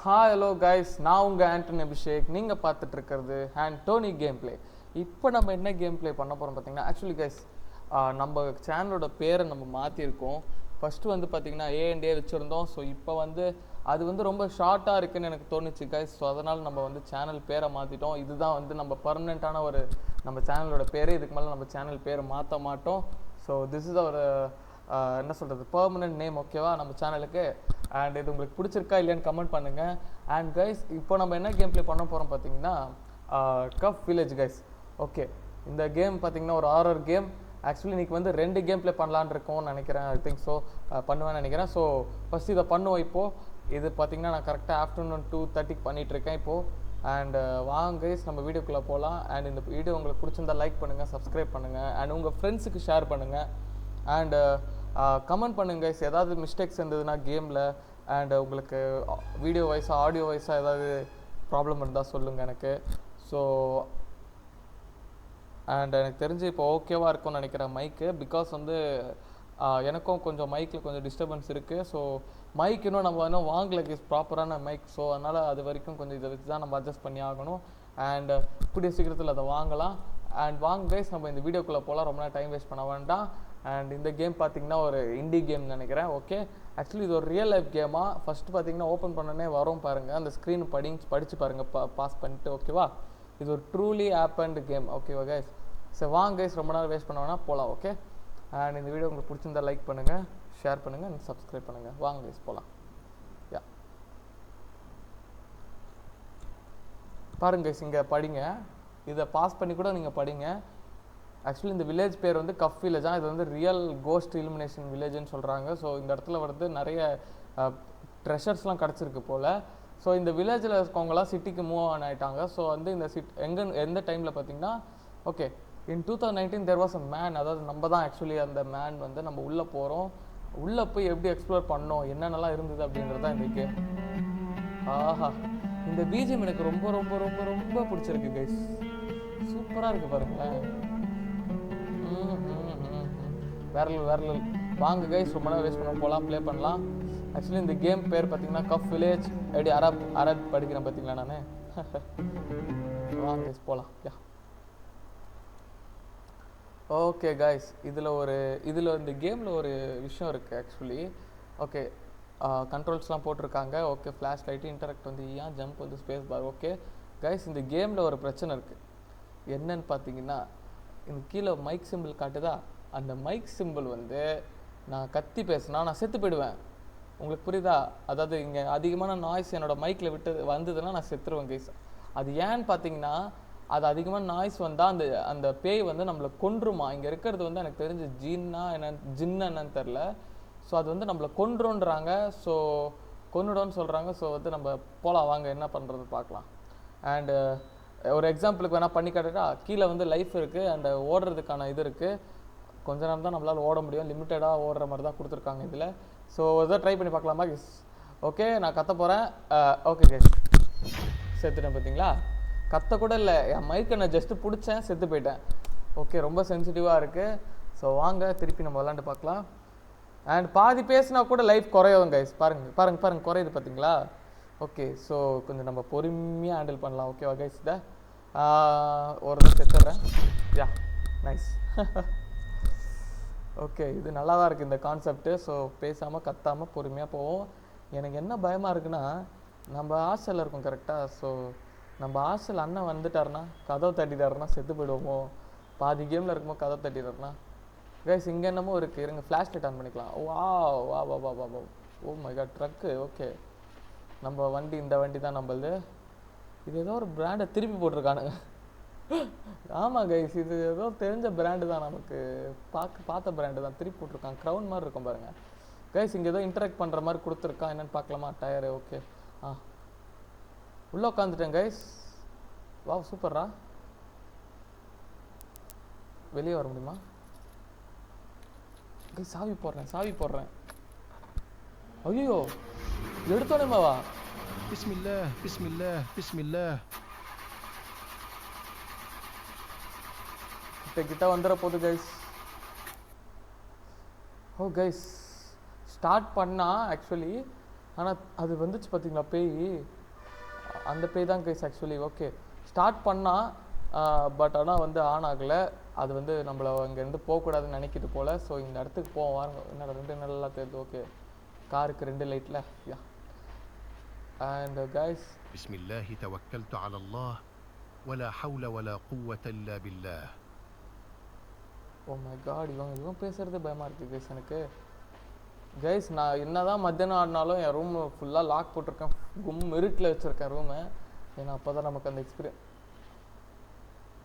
Hi hello guys, நான் உங்கள் ஆண்டனி அபிஷேக். நீங்கள் பார்த்துட்டு இருக்கிறது ஆண்டோனி கேம் பிளே. இப்போ நம்ம என்ன கேம் பிளே பண்ண போகிறோம் பார்த்தீங்கன்னா, ஆக்சுவலி கைஸ் நம்ம சேனலோட பேரை நம்ம மாற்றிருக்கோம். ஃபஸ்ட்டு வந்து பார்த்தீங்கன்னா ஏ வச்சுருந்தோம். ஸோ இப்போ வந்து அது வந்து ரொம்ப ஷார்ட்டாக இருக்குதுன்னு எனக்கு தோணுச்சு கைஸ். ஸோ அதனால் நம்ம வந்து சேனல் பேரை மாற்றிட்டோம். இதுதான் வந்து நம்ம பர்மனெண்ட்டான ஒரு நம்ம சேனலோட பேர். இதுக்கு மேலே நம்ம சேனல் பேரை மாற்ற மாட்டோம். ஸோ திஸ் இஸ் ஒரு என்ன சொல்கிறது, பர்மனெண்ட் நேம், ஓகேவா, நம்ம சேனலுக்கு. அண்ட் இது உங்களுக்கு பிடிச்சிருக்கா இல்லையான்னு கமெண்ட் பண்ணுங்கள். அண்ட் கைஸ், இப்போ நம்ம என்ன கேம் ப்ளே பண்ண போகிறோம் பார்த்தீங்கன்னா, கஃப் வில்லேஜ் கைஸ். ஓகே, இந்த கேம் பார்த்தீங்கன்னா ஒரு ஹாரர் கேம். ஆக்சுவலி இன்றைக்கி வந்து 2 கேம் ப்ளே பண்ணலான்னு இருக்கோம்னு நினைக்கிறேன். ஐ திங்க் ஸோ பண்ணுவேன்னு நினைக்கிறேன். ஸோ ஃபஸ்ட் இதை பண்ணுவோம். இப்போது இது பார்த்தீங்கன்னா நான் கரெக்டாக ஆஃப்டர்நூன் 2:30 பண்ணிகிட்ருக்கேன் இப்போது. அண்ட் வாங்க கைஸ், நம்ம வீடியோக்குள்ளே போகலாம். அண்ட் இந்த வீடியோ உங்களுக்கு பிடிச்சிருந்தா லைக் பண்ணுங்கள், சப்ஸ்கிரைப் பண்ணுங்கள், அண்ட் உங்கள் ஃப்ரெண்ட்ஸுக்கு ஷேர் பண்ணுங்கள். அண்டு கமெண்ட் பண்ணுங்க கைஸ், ஏதாவது மிஸ்டேக்ஸ் இருந்ததுன்னா கேமில். அண்டு உங்களுக்கு வீடியோ வைஸாக ஆடியோ வைஸாக ஏதாவது ப்ராப்ளம் இருந்தால் சொல்லுங்கள் எனக்கு. ஸோ அண்ட் எனக்கு தெரிஞ்சு இப்போ ஓகேவாக இருக்கும்னு நினைக்கிறேன் மைக்கு. பிகாஸ் வந்து எனக்கும் கொஞ்சம் மைக்கில் கொஞ்சம் டிஸ்டர்பன்ஸ் இருக்குது. ஸோ மைக் இன்னும் வாங்கலை கைஸ், ப்ராப்பரான மைக். ஸோ அதனால் அது வரைக்கும் கொஞ்சம் இதை வச்சு தான் நம்ம அட்ஜஸ்ட் பண்ணி ஆகணும். அண்ட் கூடிய சீக்கிரத்தில் அதை வாங்கலாம். அண்ட் வாங்க கைஸ், நம்ம இந்த வீடியோக்குள்ளே போகலாம். ரொம்ப நேரம் டைம் வேஸ்ட் பண்ண வேண்டாம். அண்ட் இந்த கேம் பார்த்தீங்கன்னா ஒரு இண்டி கேம் நினைக்கிறேன். ஓகே, ஆக்சுவலி இது ஒரு ரியல் லைஃப் கேமாக. ஃபஸ்ட்டு பார்த்தீங்கன்னா ஓப்பன் பண்ணனே வரும் பாருங்கள், அந்த ஸ்க்ரீன் படித்து பாருங்கள், பாஸ் பண்ணிட்டு. ஓகேவா, இது ஒரு ட்ரூலி ஆப்பண்ட் கேம். ஓகேவா கைஸ்? சரி வாங்க கைஸ், ரொம்ப நேரம் வேஸ்ட் பண்ண வேணால் போகலாம். ஓகே, அண்ட் இந்த வீடியோ உங்களுக்கு பிடிச்சிருந்தா லைக் பண்ணுங்கள், ஷேர் பண்ணுங்கள், அண்ட் சப்ஸ்கிரைப் பண்ணுங்கள். வாங்க கைஸ் போகலாம். யா பாருங்க கைஸ், இங்கே படிங்க, இதை பாஸ் பண்ணி கூட நீங்கள் படிங்க. ஆக்சுவலி இந்த வில்லேஜ் பேர் வந்து கஃப் வில்லேஜ் தான். இது வந்து ரியல் கோஸ்ட் இலுமினேஷன் வில்லேஜ்னு சொல்கிறாங்க. ஸோ இந்த இடத்துல வந்து நிறைய ட்ரெஷர்ஸ்லாம் கிடச்சிருக்கு போல். ஸோ இந்த வில்லேஜில் இருக்கவங்களாம் சிட்டிக்கு மூவ் ஆன் ஆகிட்டாங்க. ஸோ வந்து இந்த எந்த டைமில் பார்த்தீங்கன்னா, okay, in 2019 there was a man. அதாவது நம்ம தான் ஆக்சுவலி அந்த மேன். வந்து நம்ம உள்ளே போகிறோம், உள்ளே போய் எப்படி எக்ஸ்ப்ளோர் பண்ணோம், என்னென்னலாம் இருந்தது அப்படின்றது தான் இந்த கேம். ஆஹா, இந்த பிஜிஎம் எனக்கு ரொம்ப ரொம்ப ரொம்ப ரொம்ப பிடிச்சிருக்கு கைஸ். சூப்பராக இருக்குது பாருங்களேன். வேற வாங்க கைஸ், ரொம்ப நேரம் வேஸ்ட் பண்ண போகலாம், ப்ளே பண்ணலாம். ஆக்சுவலி இந்த கேம் பேர் பார்த்தீங்கன்னா கஃப் வில்லேஜ். எப்படி அரப் படிக்கிறேன் பார்த்தீங்களா நான். வாங்க கைஸ் போகலாம். யா ஓகே கைஸ், இதில் இந்த கேமில் ஒரு விஷயம் இருக்குது ஆக்சுவலி. ஓகே, கண்ட்ரோல்ஸ்லாம் போட்டிருக்காங்க. ஓகே, ஃப்ளாஷ் லைட்டு, இன்டராக்ட் வந்து ஏன் ஜம்ப் வந்து ஸ்பேஸ் பார். ஓகே கைஸ், இந்த கேமில் ஒரு பிரச்சனை இருக்குது. என்னன்னு பார்த்தீங்கன்னா, இந்த கீழே மைக் சிம்பிள் காட்டுதா, அந்த மைக் சிம்பிள் வந்து நான் கத்தி பேசினா நான் செத்து போயிடுவேன். உங்களுக்கு புரியுதா? அதாவது இங்கே அதிகமான நாய்ஸ் என்னோடய மைக்கில் வந்ததுன்னா நான் செத்துருவேன் கைஸ். அது ஏன்னு பார்த்தீங்கன்னா, அது அதிகமான நாய்ஸ் வந்தால் அந்த பேய் வந்து நம்மளை கொன்றுமா. இங்கே இருக்கிறது வந்து எனக்கு தெரிஞ்சு ஜின்னு தெரில. ஸோ அது வந்து நம்மளை கொன்றுன்றாங்க. ஸோ கொன்னுடோன்னு சொல்கிறாங்க. ஸோ வந்து நம்ம போகலாம், வாங்க என்ன பண்ணுறது பார்க்கலாம். அண்டு ஒரு எக்ஸாம்பிளுக்கு வேணால் பண்ணி காட்டுட்டா, கீழே வந்து லைஃப் இருக்குது, அண்ட் ஓடுறதுக்கான இது இருக்குது. கொஞ்ச நேரம் தான் நம்மளால் ஓட முடியும், லிமிட்டடாக ஓடுற மாதிரி தான் கொடுத்துருக்காங்க இதில். ஸோ இதை ட்ரை பண்ணி பார்க்கலாமா கைஸ்? ஓகே, நான் கத்த போகிறேன். ஓகே கைஸ், செத்துட்டேன் பார்த்தீங்களா? கத்த கூட இல்லை, என் மைக்கை நான் ஜஸ்ட்டு பிடிச்சேன், செத்து போயிட்டேன். ஓகே, ரொம்ப சென்சிட்டிவாக இருக்குது. ஸோ வாங்க திருப்பி நம்ம விளாண்டு பார்க்கலாம். அண்ட் பாதி பேசினா கூட லைஃப் குறையும் கைஸ். பாருங்க குறையுது பார்த்தீங்களா? ஓகே, ஸோ கொஞ்சம் நம்ம பொறுமையாக ஹேண்டில் பண்ணலாம். ஓகேவா கைஸ்? இதை ஒரு தான் செத்துடுறேன். யா நைஸ். ஓகே, இது நல்லா தான் இருக்குது இந்த கான்செப்ட்டு. ஸோ பேசாமல் கத்தாமல் பொறுமையாக போவோம். எனக்கு என்ன பயமாக இருக்குன்னா, நம்ம ஹாஸ்டலில் இருக்கோம் கரெக்டாக. ஸோ நம்ம ஹாஸ்டல் அண்ணன் வந்துட்டாருன்னா, கதவை தட்டிட்டாருன்னா செத்து போயிடுவோமோ. பாதி கேமில் இருக்கும்போது கதவை தட்டிட்டாருன்னா. கைஸ், இங்கே என்னமோ இருக்குது, இருங்க ஃப்ளாஷ் லைட் ஆன் பண்ணிக்கலாம். வா வா வா வா வா வா oh my god, truck. Okay, நம்ம வண்டி, இந்த வண்டி தான் நம்மளது. இது ஏதோ ஒரு பிராண்டை திருப்பி போட்டிருக்கானுங்க. ஆமாம் கைஸ், இது ஏதோ தெரிஞ்ச பிராண்டு தான், நமக்கு பார்த்த பிராண்டு தான், திருப்பி போட்டிருக்காங்க. க்ரௌன் மாதிரி இருக்கும் பாருங்கள் கைஸ். இங்கே ஏதோ இன்டராக்ட் பண்ணுற மாதிரி கொடுத்துருக்கான், என்னென்னு பார்க்கலாமா? டயரு. ஓகே, உள்ளே உட்காந்துட்டேன் கைஸ். வா சூப்பர்ரா. வெளியே வர முடியுமா கைஸ்? சாவி போடுறேன். ஐயோ, எடுத்தோடனேவா? பிஸ்மில்லாஹ். கிட்ட வந்துட போகுது கைஸ். ஓ கைஸ், ஸ்டார்ட் பண்ணால் ஆக்சுவலி ஆனால் அது வந்துச்சு பார்த்தீங்களா பேய், அந்த பேய் தான் கைஸ் ஆக்சுவலி. ஓகே ஸ்டார்ட் பண்ணால் பட் ஆனால் வந்து ஆன் ஆகலை. அது வந்து நம்மளை அங்கேருந்து போகக்கூடாதுன்னு நினைக்கிட்டு போல். ஸோ இந்த இடத்துக்கு போவோம் வாங்க. என்ன 2 நல்லா தெரியுது. ஓகே காருக்கு 2 லைட்டில் யா. அண்ட் கைஸ் பிஸ்மில்லாஹி தவக்கல்து அலா அல்லாஹ் வலா ஹவுல வலா குவத்த இல்லா பில்லாஹ். ஓ மை காட், இவன் பேசுறது பயமாக இருக்குது கைஸ் எனக்கு. கைஸ் நான் என்னதான் மத்தியானம் ஆடினாலும் என் ரூம் ஃபுல்லாக லாக் போட்டிருக்கேன், இருட்டில் வச்சுருக்கேன் ரூமை. ஏன்னா அப்போ தான் நமக்கு அந்த எக்ஸ்பீரியன்ஸ்.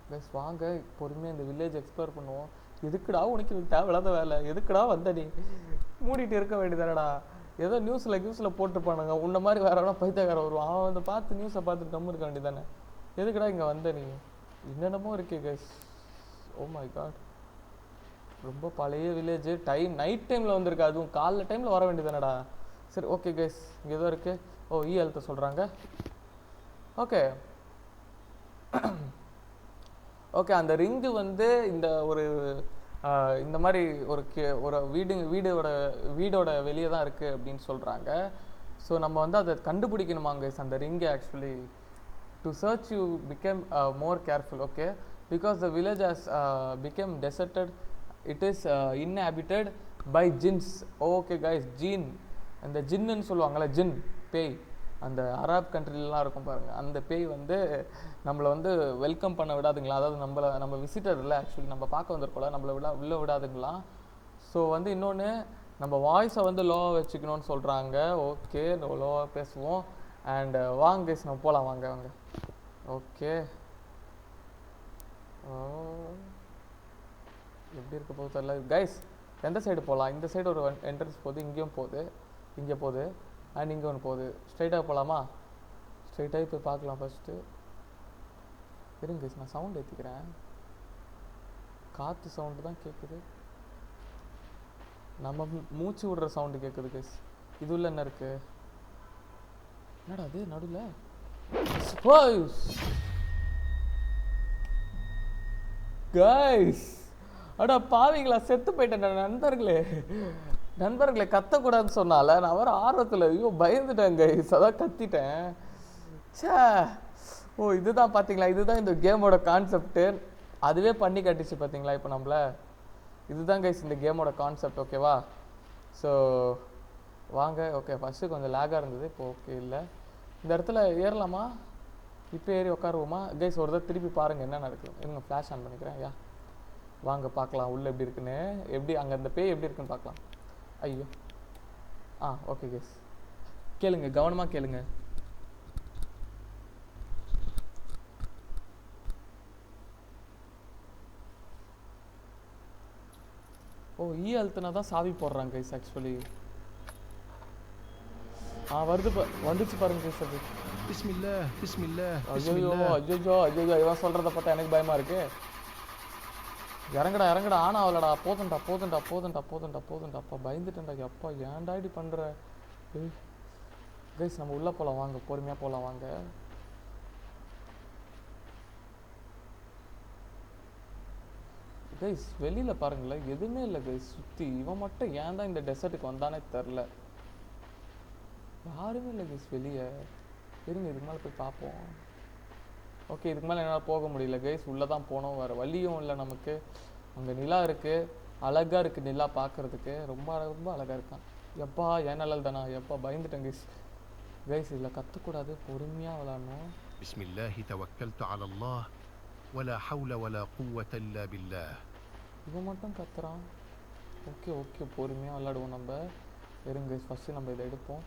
கைஸ் வாங்க பொறுமையாக இந்த வில்லேஜ் எக்ஸ்ப்ளோர் பண்ணுவோம். எதுக்குடா உனக்கு தேவையில்லாத வேலை, எதுக்குடா வந்த நீ? மூடிட்டு இருக்க வேண்டியதானடா. ஏதோ நியூஸில் போட்டுருப்பானுங்க, உன்ன மாதிரி வேற எவ்வளோ பைத்தியக்காரன் வருவான், அவன் வந்து பார்த்து நியூஸை பார்த்துட்டு கம்மு இருக்க வேண்டியதானே. எதுக்குடா இங்கே வந்த நீ? என்னென்னமோ இருக்கே கைஸ். ஓ மை காட், ரொம்ப பழைய வில்லேஜ். நைட் டைமில் வந்திருக்கு, அதுவும் காலைல டைமில் வர வேண்டியதானடா. சரி ஓகே கைஸ், இங்கே ஏதோ இருக்குது. ஓ ஹெல்த்தை சொல்கிறாங்க. ஓகே ஓகே அந்த ரிங்கு வந்து இந்த ஒரு இந்த மாதிரி ஒரு வீடோட வெளியே தான் இருக்குது அப்படின்னு சொல்கிறாங்க. ஸோ நம்ம வந்து அதை கண்டுபிடிக்கணுமாங்க அந்த ring. Actually to search you become more careful. Okay because the village has become deserted, it is inhabited by jinns. Okay guys, ஜீன் அந்த ஜின்னுன்னு சொல்லுவாங்கள்ல, ஜின் பேய், அந்த அரப் கண்ட்ரிலலாம் இருக்கும் பாருங்கள், அந்த பேய் வந்து நம்மளை வந்து வெல்கம் பண்ண விடாதுங்களா. அதாவது நம்ம விசிட்டர் இல்லை ஆக்சுவலி, நம்ம பார்க்க வந்திருக்கோம்ல, நம்மளை உள்ளே விடாதுங்களாம். ஸோ வந்து இன்னொன்று நம்ம வாய்ஸை வந்து லோவாக வச்சுக்கணும்னு சொல்கிறாங்க. ஓகே லோவாக பேசுவோம். அண்ட் வாங்க கைஸ் நம்ம போகலாம், வாங்க. ஓகே எப்படி இருக்க போகுது தெரியல கைஸ். எந்த சைடு போகலாம்? இந்த சைடு ஒரு என்ட்ரன்ஸ் போகுது, இங்கேயும் போகுது, இங்கே போகுது, அண்ட் இங்கே ஒன்று போகுது. ஸ்ட்ரைட்டாக போகலாமா? ஸ்ட்ரைட்டாகி போய் பார்க்கலாம் ஃபஸ்ட்டு. இருங்க கைஸ், நான் சவுண்ட் ஏற்றிக்கிறேன். காற்று சவுண்டு தான் கேட்குது, நம்ம மூச்சு விடுற சவுண்டு கேட்குது கைஸ். இது உள்ள என்ன இருக்குது? என்னடா அது நடுவில்? கைஸ் அடா பாவீங்களா, செத்து போயிட்டேன் நண்பர்களே கத்தக்கூடாதுன்னு சொன்னால நான் வர ஆர்வத்தில் ஐயோ பயந்துட்டேன் கைஸ், அதான் கத்திட்டேன். சே ஓ இதுதான் பார்த்தீங்களா, இதுதான் இந்த கேமோட கான்செப்ட்டு. அதுவே பண்ணி கட்டிச்சு பார்த்தீங்களா இப்போ நம்மள. இதுதான் கைஸ் இந்த கேமோட கான்செப்ட். ஓகேவா? ஸோ வாங்க. ஓகே ஃபஸ்ட்டு கொஞ்சம் லேகாக இருந்தது, இப்போ ஓகே இல்லை. இந்த இடத்துல ஏறலாமா? இப்போ ஏறி உட்காருவோமா கைஸ்? ஒரு தடவை திருப்பி பாருங்கள் என்ன நடக்குது. இருங்க ஃப்ளாஷ் ஆன் பண்ணிக்கிறேன். யா வாங்க பார்க்கலாம் உள்ளே எப்படி இருக்குன்னு, எப்படி அங்கே அந்த பேய் எப்படி இருக்குன்னு பார்க்கலாம். ஐயோ ஓகே கைஸ் கேளுங்க, கவனமாக கேளுங்க. ஓ அழுத்தினா தான் சாவி போடுறாங்க கைஸ் ஆக்சுவலி. வந்துச்சு பாருங்க கைஸ். அது பிஸ்மில்லாஹ் பிஸ்மில்லாஹ். ஐயோ இவன் சொல்கிறத பார்த்தா எனக்கு பயமாக இருக்கு. இறங்கடா ஆனா அவளடா. போதுண்டா அப்பா பயந்துட்டேன்டா. எப்பா ஏன்டா இப்படி பண்ணுற? கைஸ் நம்ம உள்ளே போகலாம் வாங்க, பொறுமையாக போகலாம் வாங்க. கைஸ் வெளியில் பாருங்களேன், எதுவுமே இல்லை கைஸ் சுற்றி. இவன் மட்டும் ஏன் தான் இந்த டெசர்ட்டுக்கு வந்தானே தெரில. யாருமே இல்லை கைஸ் வெளியே. இருங்க இதுக்கு மேலே போய் பார்ப்போம். ஓகே இதுக்கு மேலே என்னால் போக முடியல கைஸ், உள்ளே தான் போனோம், வேறு வழியும் இல்லை நமக்கு. அங்கே நிலா இருக்குது, அழகாக இருக்குது நிலா பார்க்குறதுக்கு, ரொம்ப அழகாக இருக்கான். எப்பா ஏன் நல்லது தானா? எப்பா பயந்துட்டேன் கைஸ். இதில் கற்றக்கூடாது, பொறுமையாக விளாடணும். பிஸ்மில்லாஹி தவக்கல்து அலா அல்லாஹ் வலா ஹவுல வலா குவத்த இல்லா பில்லாஹ். இவன் மட்டும் கத்துறான். ஓகே பொறுமையாக விளாடுவோம் நம்ம. இருங்க கைஸ் ஃபஸ்ட்டு நம்ம இதை எடுப்போம்.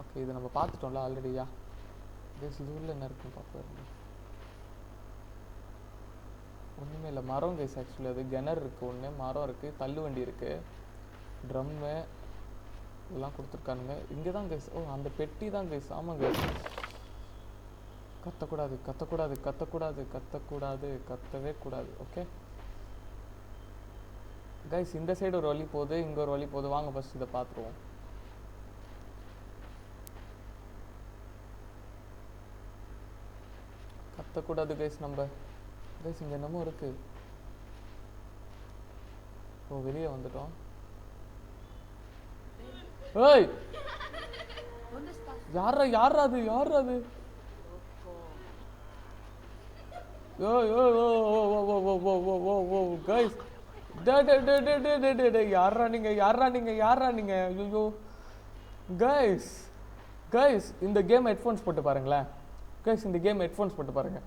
ஓகே இதை நம்ம பார்த்துட்டோம்ல ஆல்ரெடியா. கைஸ் இது உள்ள என்ன இருக்குன்னு பார்ப்போம். ஒன்றுமே இல்லை, மரம் கைஸ் ஆக்சுவலி. அது கிணறு இருக்குது ஒன்று, மரம் இருக்குது, தள்ளு வண்டி இருக்குது, ட்ரம்மு இதெல்லாம் கொடுத்துருக்கானுங்க. இங்கே தான் கைஸ். ஓ அந்த பெட்டி தான் கைஸ். ஆமாம் கைஸ் கத்தவே கூடாது. ஓகே கைஸ் இந்த சைடு ஒரு வழி போகுது, இங்கே ஒரு வழி போகுது. வாங்க ஃபஸ்ட் இதை பார்த்துருவோம். கத்தக்கூடாது கைஸ் நம்ம. கைஸ் இங்கே என்னமோ இருக்குது. ஓ வெளியே வந்துட்டோம். ஏய் ¿Dónde estás? யாரா அது யோ யோ ஓ ஓ ஓ ஓ ஓ ஓ ஓ ஓ கைஸ் யாரா நீங்க ஐயோ கைஸ் இந்த கேம் ஹெட்ஃபோன்ஸ் போட்டு பாருங்களேன் கைஸ் இந்த கேம் ஹெட்ஃபோன்ஸ் போட்டு பாருங்க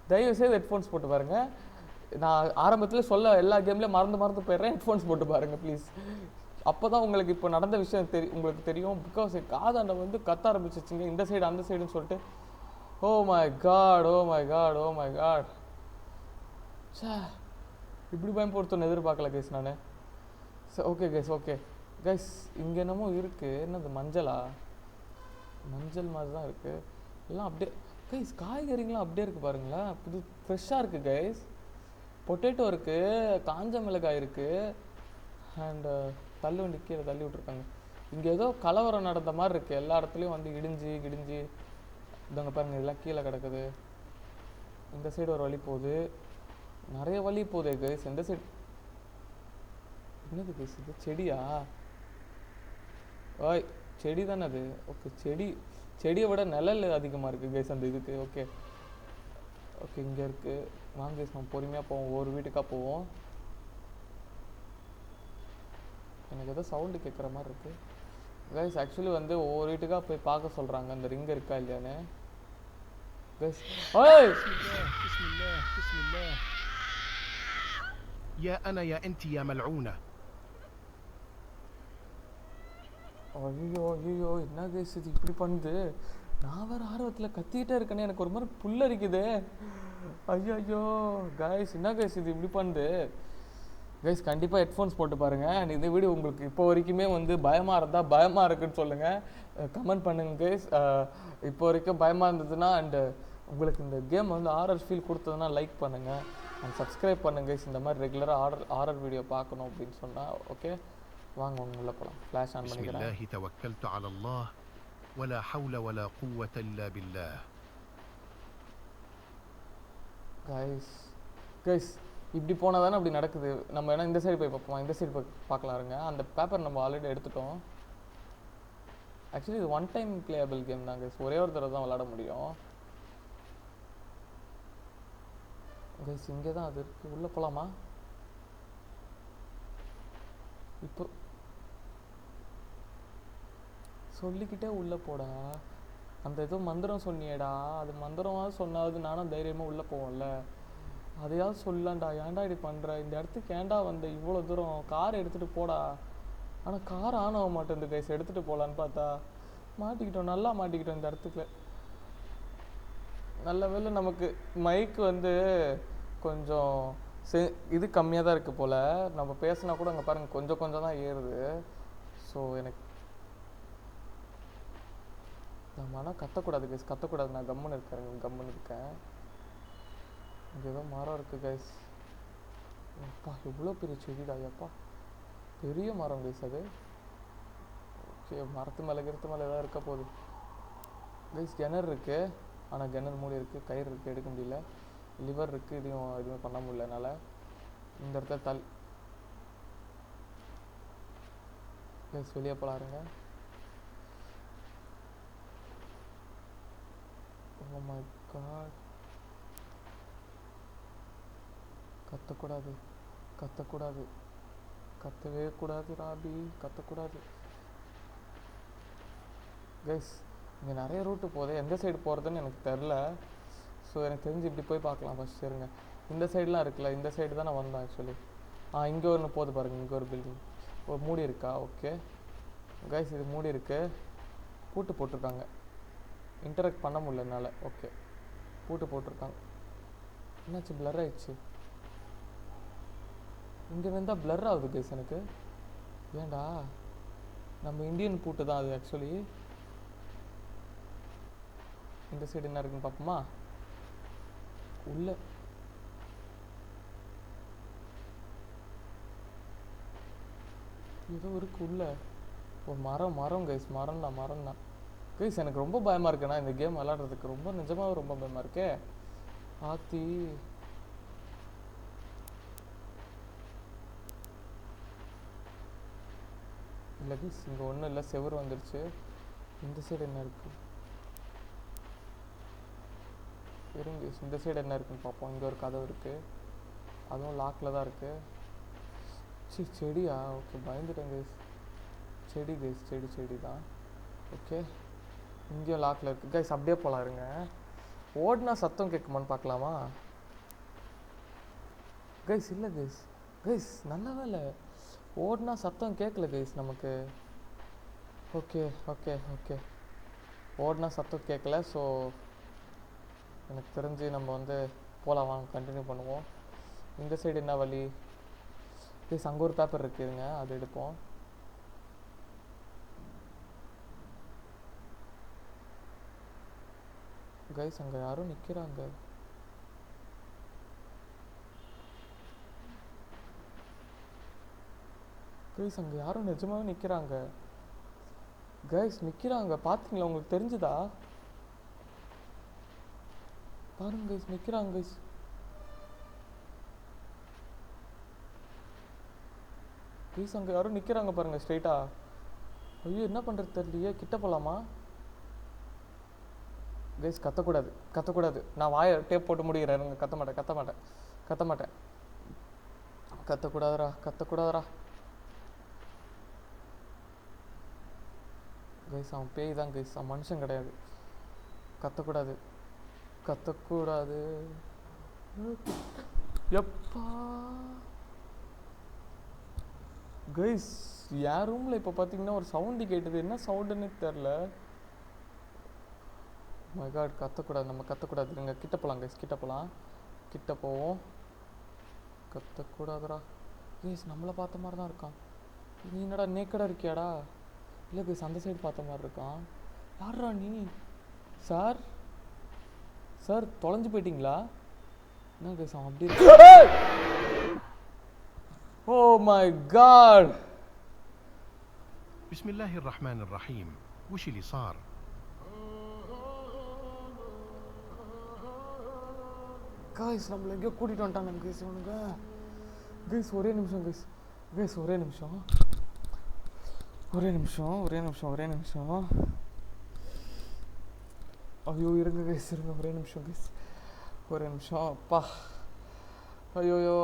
தயவு செய்து ஹெட்ஃபோன்ஸ் போட்டு பாருங்க நான் ஆரம்பத்தில் சொல்ல எல்லா கேம்லேயும் மறந்து போயிடுறேன் ஹெட்ஃபோன்ஸ் போட்டு பாருங்க ப்ளீஸ் அப்போ தான் உங்களுக்கு இப்போ நடந்த விஷயம் உங்களுக்கு தெரியும் பிகாஸ் காதாண்ட வந்து கத்த ஆரம்பிச்சிச்சிங்க இந்த சைடு அந்த சைடுன்னு சொல்லிட்டு ஓ மை காட் சே இப்படி பயன்படுத்தணும் எதிர்பார்க்கல கைஸ் நான் ஓகே கைஸ் இங்கே என்னமோ இருக்குது என்னது மஞ்சள் மாதிரி தான் இருக்குது எல்லாம் அப்படியே கைஸ் காய்கறிங்களாம் அப்படியே இருக்குது பாருங்களேன் புது ஃப்ரெஷ்ஷாக இருக்குது கைஸ் பொட்டேட்டோ இருக்குது காஞ்ச மிளகாய் இருக்குது அண்டு தள்ளி கீழே தள்ளி விட்ருக்காங்க இங்கே ஏதோ கலவரம் நடந்த மாதிரி இருக்குது எல்லா இடத்துலையும் வந்து இடிஞ்சு இதங்க பாருங்க இதெல்லாம் கீழே கிடக்குது இந்த சைடு ஒரு வழி போகுது நிறைய வழி போகுது கைஸ் இந்த சைடு என்னது கைஸ் இது செடியா ஓய் செடி தானே அது ஓகே செடியை விட நிழல் அதிகமாக இருக்குது கைஸ் அந்த இதுக்கு ஓகே இங்கே இருக்குது வாங்க கைஸ் நம்ம பொறுமையாக போவோம் ஒரு வீட்டுக்காக போவோம் எனக்கு ஏதோ சவுண்டு கேட்குற மாதிரி இருக்குது கைஸ் ஆக்சுவலி வந்து ஒவ்வொரு வீட்டுக்காக போய் பார்க்க சொல்கிறாங்க அந்த ரிங் இருக்கா இல்லையான்னு கைஸ் ஓய் بسم الله يا أنا يا أنت يا ملعونة ஐயோ என்ன கைஸ் இது இப்படி பண்ணுது நான் வேறு ஆர்வத்தில் கத்திக்கிட்டே இருக்கேனே எனக்கு ஒரு மாதிரி புல்லரிக்குது ஐயோ கைஸ் என்ன கைஸ் இது இப்படி பண்ணுது கைஸ் கண்டிப்பாக ஹெட்ஃபோன்ஸ் போட்டு பாருங்கள் இந்த வீடியோ உங்களுக்கு இப்போ வரைக்குமே வந்து பயமாக இருக்குன்னு சொல்லுங்கள் கமெண்ட் பண்ணுங்க கைஸ் இப்போ வரைக்கும் பயமாக இருந்ததுன்னா அண்டு உங்களுக்கு இந்த கேம் வந்து ஆர்ஆர் ஃபீல் கொடுத்ததுன்னா லைக் பண்ணுங்கள் அண்ட் சப்ஸ்கிரைப் பண்ணுங்க கைஸ் இந்த மாதிரி ரெகுலராக ஆர்ஆர் வீடியோ பார்க்கணும் அப்படின்னு சொன்னால் ஓகே வாங்க உள்ள போலாம் ஃபிளாஷ் ஆன் பண்ணிக்கிறேன் بسم الله توكلت على الله ولا حول ولا قوة إلا بالله கைஸ் இப்படி போனால் தானே அப்படி நடக்குது நம்ம வேணா இந்த சைடு போய் பார்ப்போம் இந்த சைடு போய் பார்க்கலாம் இருங்க அந்த பேப்பர் நம்ம ஆல்ரெடி எடுத்துட்டோம் ஆக்சுவலி இது ஒன் டைம் பிளேயபிள் கேம் தான் கைஸ் ஒரே ஒரு தடவை தான் விளாட முடியும் கைஸ் இங்கே தான் அது இருக்குது உள்ளே போகலாமா இப்போ சொல்லிக்கிட்டே உள்ளே போடா அந்த ஏதோ மந்திரம் சொன்னியேடா அது மந்திரமாக சொன்னாவது நானும் தைரியமாக உள்ளே போவோம்ல அதையாவது சொல்லலாம்டா ஏன்டா இப்படி பண்ணுற இந்த இடத்துக்கு ஏன்டா வந்த இவ்வளோ தூரம் கார் எடுத்துகிட்டு போடா ஆனால் கார் ஆன் ஆக மாட்டேங்குது கைஸ் எடுத்துகிட்டு போகலான்னு பார்த்தா நல்லா மாட்டிக்கிட்டோம் இந்த இடத்துக்குள்ள நல்ல வேளை நமக்கு மைக்கு வந்து கொஞ்சம் இது கம்மியாக தான் இருக்குது போல் நம்ம பேசினா கூட அங்கே பாருங்கள் கொஞ்சம் தான் ஏறுது ஸோ எனக்கு நம்ம ஆனால் கத்தக்கூடாது கைஸ் கத்தக்கூடாது நான் கம்முன்னு இருக்கேன் இங்கே ஏதோ மரம் இருக்குது கைஸ் அப்பா எவ்வளோ பெரிய செடிடா அப்பா பெரிய மரம் கைஸ் அது ஓகே மரத்து மேலே ஏதாவது இருக்க போகுது கைஸ் கிணறு இருக்குது ஆனால் கிணறு மூடி இருக்குது கயிறு இருக்குது எடுக்க முடியல லிவர் இருக்குது எதுவுமே பண்ண முடியல என்னால் இந்த இடத்துல கைஸ் வெளியே போலாருங்க Oh my god கத்தவே கூடாது ராபி கத்தக்கூடாது கைஸ் இங்கே நிறைய ரூட்டு போகுது எந்த சைடு போகிறதுன்னு எனக்கு தெரில ஸோ எனக்கு தெரிஞ்சு இப்படி போய் பார்க்கலாம் ஃபஸ்ட் இருங்க இந்த சைடெலாம் இருக்குல்ல இந்த சைடு தான் நான் வந்தேன் ஆக்சுவலி இங்கே ஒன்று போகுது பாருங்கள் இங்கே ஒரு பில்டிங் மூடி இருக்கா ஓகே கைஸ் இது மூடி இருக்குது பூட்டு போட்டிருக்காங்க இன்டராக்ட் பண்ண முடியல என்னால் ஓகே பூட்டு போட்டிருக்காங்க என்னாச்சு பிளர் ஆயிடுச்சு இங்கே இருந்தால் பிளர் ஆகுது கைஸ் எனக்கு ஏன்டா நம்ம இந்தியன் பூட்டு தான் அது ஆக்சுவலி இந்த சைடு என்ன இருக்குன்னு பார்ப்போமா உள்ள ஏதோ இருக்கு உள்ள ஓ மரம் கைஸ் மரம் தான் கைஸ் எனக்கு ரொம்ப பயமாக இருக்குண்ணா இந்த கேம் விளாட்றதுக்கு ரொம்ப நிஜமாவே ரொம்ப பயமாக இருக்கே ஆத்தி இல்லை கைஸ் இங்கே ஒன்றும் இல்லை, செவுரு வந்துருச்சு. இந்த சைடு என்ன இருக்குது? இருங்க இந்த சைடு என்ன இருக்குன்னு பார்ப்போம். இங்கே ஒரு கதவு இருக்குது, அதுவும் லாக்கில் தான் இருக்குது. செடியா? ஓகே, பயந்துட்டேன் கைஸ். செடி கைஸ், செடி தான். ஓகே, இங்கேயும் லாக்கில் இருக்குது கைஸ். அப்படியே போகலாம், இருங்க. ஓடினா சத்தம் கேட்குமான்னு பார்க்கலாமா கைஸ்? இல்லை கைஸ், கைஸ் நல்ல வேலை ஓடினா சத்தம் கேட்கல கைஸ் நமக்கு. ஓகே ஓகே ஓகே, ஓடினா சத்தம் கேட்கல. ஸோ எனக்கு தெரிஞ்சு நம்ம வந்து போகலாம், வாங்க கண்டினியூ பண்ணுவோம். இந்த சைடு என்ன வழி கைஸ்? அங்கே ஒரு பேப்பர் இருக்குதுங்க, அது எடுப்போம். கைஸ் அங்கே யாரும் நிற்கிறாங்க. கைஸ் அங்கே யாரும் நிஜமாவே நிற்கிறாங்க. கைஸ் நிற்கிறாங்க, பார்த்தீங்களா? உங்களுக்கு தெரிஞ்சுதா? பாருங்க கைஸ், நிற்கிறாங்க கைஸ். கைஸ் அங்கே யாரும் நிற்கிறாங்க பாருங்க, ஸ்ட்ரைட்டா. ஐயோ, என்ன பண்ணுறது தெரியலையே. கிட்ட போகலாமா கைஸ்? கத்தக்கூடாது. நான் வாயை டேப் போட்டு முடிகிறேன். கத்த மாட்டேன். கத்தக்கூடாதரா. கைஸ் அவன் பேய் தான் கைஸ், அவன் மனுஷன் கிடையாது. கத்தக்கூடாது. எப்பா கைஸ், என் ரூமில் இப்போ பார்த்தீங்கன்னா ஒரு சவுண்டு கேட்டுது. என்ன சவுண்டுன்னு தெரில. மை காட், கத்தக்கூடாது. நம்ம கத்தக்கூடாது. இருங்க, கிட்ட போகலாம் கைஸ், கிட்ட போவோம். கத்தக்கூடாதுரா கைஸ். நம்மளை பார்த்த மாதிரி தான் இருக்கான். நீ என்னடா நேக்கடாக இருக்கியாடா? இல்லை கைஸ், அந்த சைடு பார்த்த மாதிரி இருக்கான். யாரா நீ? சார் தொலைஞ்சு போயிட்டீங்களா? என்ன கைஸ் அவன் அப்படி? ஓ மை காட். بسم الله الرحمن الرحيم. وش اللي صار؟ கைஸ் நம்மள எங்கேயோ கூட்டிகிட்டு வந்துட்டாங்க கைஸ் இவனுங்க. கைஸ் ஒரே நிமிஷம் கைஸ். ஒரே நிமிஷம். ஐயோ இருங்க கைஸ், ஒரே நிமிஷம். அப்பா, ஐயோ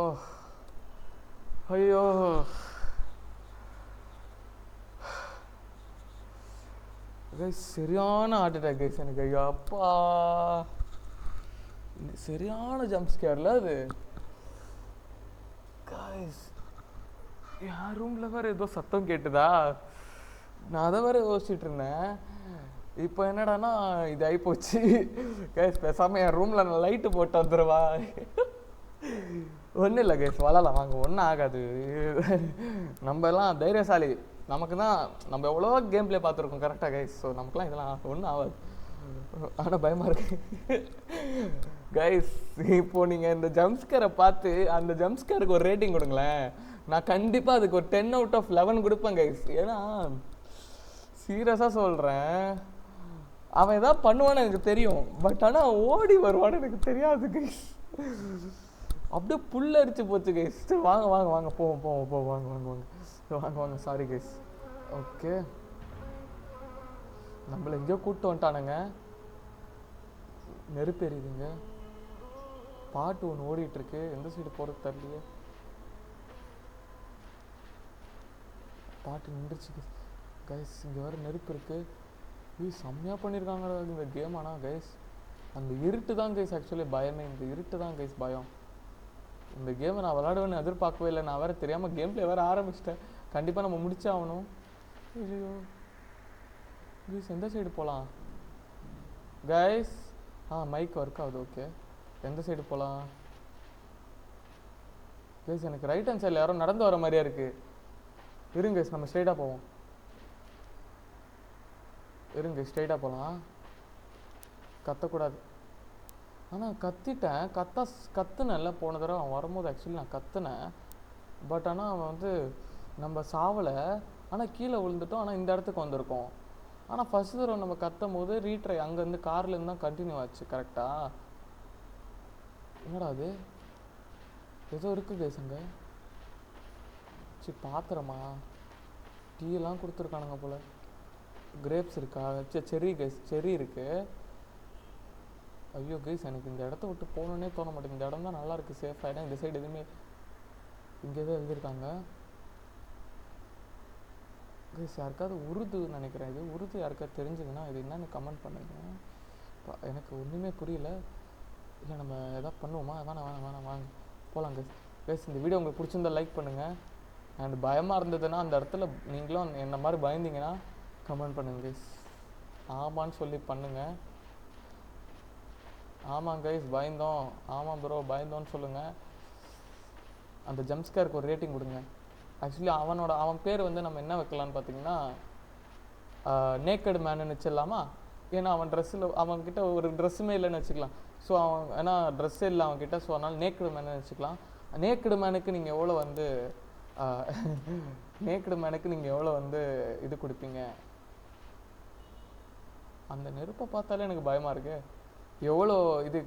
கைஸ், சரியான ஹார்ட் அட்டாக் கைஸ் எனக்கு. ஐயோ அப்பா, சரியான ஜம்ப் ஸ்கேர்ல அது. கைஸ் என் ரூமில் வேறு ஏதோ சத்தம் கேட்டுதா? நான் அதை வேறு யோசிச்சுட்டு இருந்தேன். இப்போ என்னடானா இது ஆகிப்போச்சு கைஸ். பேசாமல் என் ரூமில் நான் லைட்டு போட்டு வந்துடுவா. ஒன்றும் இல்லை கைஸ், வளரலாம் வாங்க, ஒன்றும் ஆகாது. நம்ம எல்லாம் தைரியசாலி. நமக்கு தான் நம்ம எவ்வளோ கேம் பிளே பார்த்துருக்கோம் கரெக்டாக கைஸ். ஸோ நமக்குலாம் இதெல்லாம் ஒன்றும் ஆகாது. ஆனால் பயமாக இருக்கு கைஸ். இப்போது நீங்கள் இந்த ஜம்ப்ஸ்கரை பார்த்து அந்த ஜம்ப்ஸ்கருக்கு ஒரு ரேட்டிங் கொடுங்களேன். நான் கண்டிப்பாக அதுக்கு ஒரு 10 out of 11 கொடுப்பேன் கைஸ். ஏன்னா சீரியஸாக சொல்கிறேன், அவன் எதாவது பண்ணுவான்னு எனக்கு தெரியும். பட் ஆனால் ஓடி வருவான்னு எனக்கு தெரியாது கைஸ். அப்படியே புல்லரிச்சு போச்சு கைஸ். வாங்க போவோம். வாங்க. Sorry guys. ஓகே, நம்மளை எங்கேயோ கூப்பிட்டு வந்துட்டானுங்க. நெருப்பு எரியுதுங்க. பாட்டு ஒன்று ஓடிட்டுருக்கு. எந்த சைடு போகிறது தெரியலையே. பாட்டு நின்றுச்சு கைஸ். இங்கே வேறு நெருப்பு இருக்குது. செம்மையாக பண்ணியிருக்காங்க இந்த கேம். ஆனால் கைஸ் அந்த இருட்டு தான் கைஸ் ஆக்சுவலி பயமே. இந்த இருட்டு தான் கைஸ் பயம். இந்த கேமை நான் விளாடுவேன்னு எதிர்பார்க்கவே இல்லை. நான் வேறு தெரியாமல் கேம் பிளே வேறு ஆரம்பிச்சிட்டேன். கண்டிப்பாக நம்ம முடிச்சே ஆகணும். ஐயோ கைஸ், எந்த சைடு போகலாம் கைஸ்? மைக் ஒர்க் ஆகுது. ஓகே, எந்த சைடு போகலாம் கைஸ்? எனக்கு ரைட் ஹேண்ட் சைடில் யாரோ நடந்து வர மாதிரியா இருக்குது. இருங்க கைஸ், நம்ம ஸ்ட்ரைட்டாக போவோம். ஸ்ட்ரைட்டாக போகலாம். கத்தக்கூடாது. ஆனால் கத்துனேன்ல போன தடவை அவன் வரும்போது. ஆக்சுவலி நான் கத்துனேன். பட் ஆனால் அவன் வந்து நம்ம சாவலை. ஆனால் கீழே விழுந்துட்டோம். ஆனால் இந்த இடத்துக்கு வந்திருக்கோம். ஆனால் ஃபஸ்ட்டு தடவை நம்ம கத்தும் போது ரீட்ரை அங்கேருந்து கார்லேருந்து தான் கண்டினியூ ஆச்சு. கரெக்டாக? என்னடா அது? ஏதோ இருக்குது கைஸ் அங்கே. பாத்திரமா? டீலாம் கொடுத்துருக்கானுங்க போல். கிரேப்ஸ் இருக்கா? செர்ரி கைஸ், செர்ரி இருக்குது. ஐயோ கைஸ், எனக்கு இந்த இடத்த விட்டு போகணுன்னே தோண மாட்டேங்குது. இந்த இடம் தான் நல்லா இருக்குது, சேஃப் ஆகிடும். இந்த சைடு எதுவுமே இங்கே தான் எழுதியிருக்காங்க கைஸ். யாருக்காவது உருது நினைக்கிறேன், இது உருது யாருக்காவது தெரிஞ்சதுன்னா இது என்னன்னு கமெண்ட் பண்ணுங்க. எனக்கு ஒன்றுமே புரியல. இல்லை நம்ம எதாவது பண்ணுவோமா? வேணாம் வாங்க போகலாம் கைஸ். கைஸ், இந்த வீடியோ உங்களுக்கு பிடிச்சிருந்தா லைக் பண்ணுங்கள். அண்ட் பயமாக இருந்ததுன்னா அந்த இடத்துல நீங்களும் என்ன மாதிரி பயந்தீங்கன்னா கமெண்ட் பண்ணுங்க கைஸ். ஆமான்னு சொல்லி பண்ணுங்கள். ஆமாம் கைஸ் பயந்தோம், ஆமாம் ப்ரோ பயந்தோன்னு சொல்லுங்கள். அந்த ஜம்ப்ஸ்கேருக்கு ஒரு ரேட்டிங் கொடுங்க. ஆக்சுவலி அவன் பேர் வந்து நம்ம என்ன வைக்கலான்னு பார்த்தீங்கன்னா நேக்கடு மேனுன்னு வச்சிடலாமா? ஏன்னா அவன் ட்ரெஸ்ஸில் அவன்கிட்ட ஒரு ட்ரெஸ்ஸுமே இல்லைன்னு வச்சுக்கலாம். ஸோ அவன் ஏன்னா ட்ரெஸ்ஸே இல்லை அவன்கிட்ட, ஸோ அதனால் நேக்கடு மேனுன்னு வச்சுக்கலாம். நேக்கடு மேனுக்கு நீங்கள் எவ்வளோ வந்து நேக்கடு மேனுக்கு நீங்கள் எவ்வளோ வந்து இது கொடுப்பீங்க? அந்த நெருப்பை பார்த்தாலே எனக்கு பயமாக இருக்கு. எவ்வளோ இது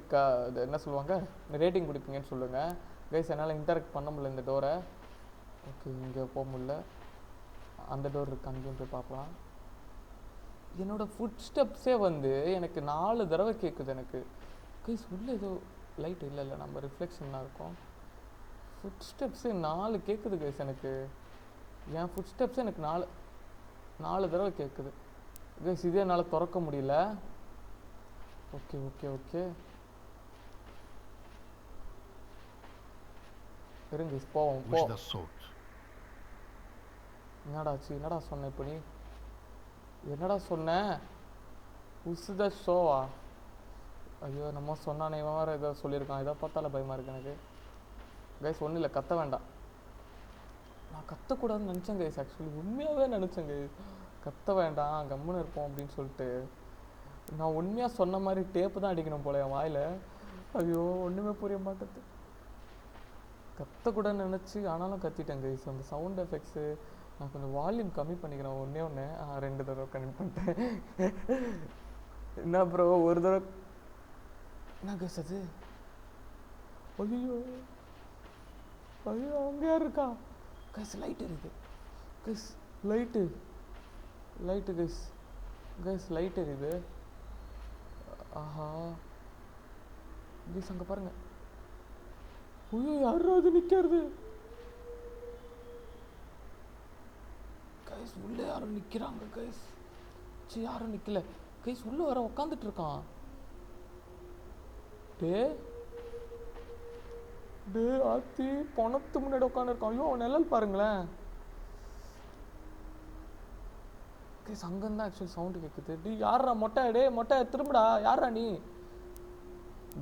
என்ன சொல்லுவாங்க ரேட்டிங் கொடுப்பீங்கன்னு சொல்லுங்கள் கைஸ். என்னால் இன்டராக்ட் பண்ண முடியல இந்த டோரை. ஓகே, இங்கே போக முடியல. அந்த டோர் இருக்குது, அங்கேயும் போய் பார்க்கலாம். என்னோடய ஃபுட் ஸ்டெப்ஸே வந்து எனக்கு 4 தடவை கேட்குது எனக்கு கைஸ். உள்ளே ஏதோ லைட் இல்லை நம்ம ரிஃப்ளெக்ஷன் தான் இருக்கும். ஃபுட் ஸ்டெப்ஸே 4 கேட்குது கைஸ் எனக்கு. என் ஃபுட் ஸ்டெப்ஸே எனக்கு 4 தடவை கேட்குது கைஸ். இதே என்னால் திறக்க முடியல. ஓகே ஓகே ஓகே இருங்க போவோம். وش ذا الصوت؟ என்னடாச்சு? என்னடா சொன்ன இப்போ நீ? என்னடா சொன்ன? உசுத ஷோவா? ஐயோ நம்ம சொன்னானே, இவன் வேறு ஏதோ சொல்லியிருக்கான். இதை பார்த்தால பயமாக இருக்கு எனக்கு கைஸ். ஒன்றும் இல்லை, கத்த வேண்டாம். நான் கத்தக்கூடாதுன்னு நினச்சேன் கைஸ். ஆக்சுவலி உண்மையாகவே நினச்சேன் கைஸ், கத்த வேண்டாம் கம்முன்னு இருப்போம் அப்படின்னு சொல்லிட்டு. நான் உண்மையாக சொன்ன மாதிரி டேப்பு தான் அடிக்கணும் போல என் வாயில். ஐயோ ஒன்றுமே புரிய மாட்டேது. கத்தக்கூடாதுன்னு நினச்சி ஆனாலும் கத்திட்டேன் கைஸ். அந்த சவுண்ட் எஃபெக்ட்ஸு நான் கொஞ்சம் வால்யூம் கம்மி பண்ணிக்கிறேன். ஒன்றே 2 தடவை கம்மி பண்ணிட்டேன். என்ன ப்ரோ ஒரு தடவை என்ன கைஸ் அது? ஐயோ ஐயோ அங்கே யார் இருக்கா கைஸ்? லைட் இருக்குது guys, light guys. Guys light எரியுது. ஆஹா கைஸ் அங்கே பாருங்கள். ஐயோ யாராவது நிற்கிறது கைஸ்? உள்ளே யாரும் நிற்கிறாங்க கைஸ். சரி யாரும் நிற்கல கைஸ். உள்ளே வர உட்காந்துட்டு இருக்கான். டே ஆத்தி பணத்து முன்னாடி உட்காந்துருக்கான். ஐயோ நிழல் பாருங்களேன் கைஸ். அங்கேருந்தான் ஆக்சுவலி சவுண்டு கேட்குது. டி யாரா மொட்டை? டே மொட்டை திரும்படா, யாரா நீ?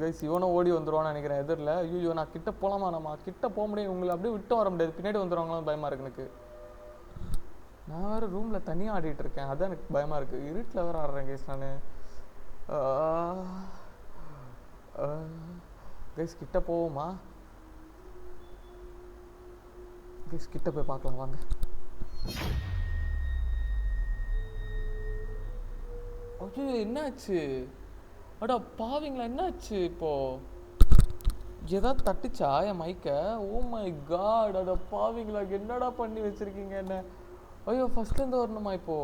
கைஸ் இவனும் ஓடி வந்துடுவான்னு நினைக்கிறேன் எதிரில். ஐயோ நான் கிட்ட போகலாமா? நம்ம கிட்ட போக முடியும், உங்களை அப்படியே விட்டு வர முடியாது. பின்னாடி வந்துடுவாங்களாம் பயமாக இருக்கு எனக்கு. நான் வேறு ரூமில் தனியாக ஆடிட்டு இருக்கேன், அதான் எனக்கு பயமாக இருக்குது. இருட்டில் வேறு ஆடுறேன் கைஸ் நான். கைஸ் கிட்ட போவோமா? கைஸ் கிட்ட போய் பார்க்கலாம் வாங்க. ஐயோ என்னாச்சு? அடா பாவிங்களா, என்னாச்சு இப்போ? ஏதாவது தட்டுச்சா என் மைக்க? ஓ மை காட், அட பாவிங்களா என்னடா பண்ணி வச்சிருக்கீங்க என்ன? ஐயோ ஃபர்ஸ்ட்லேருந்து வரணுமா இப்போ?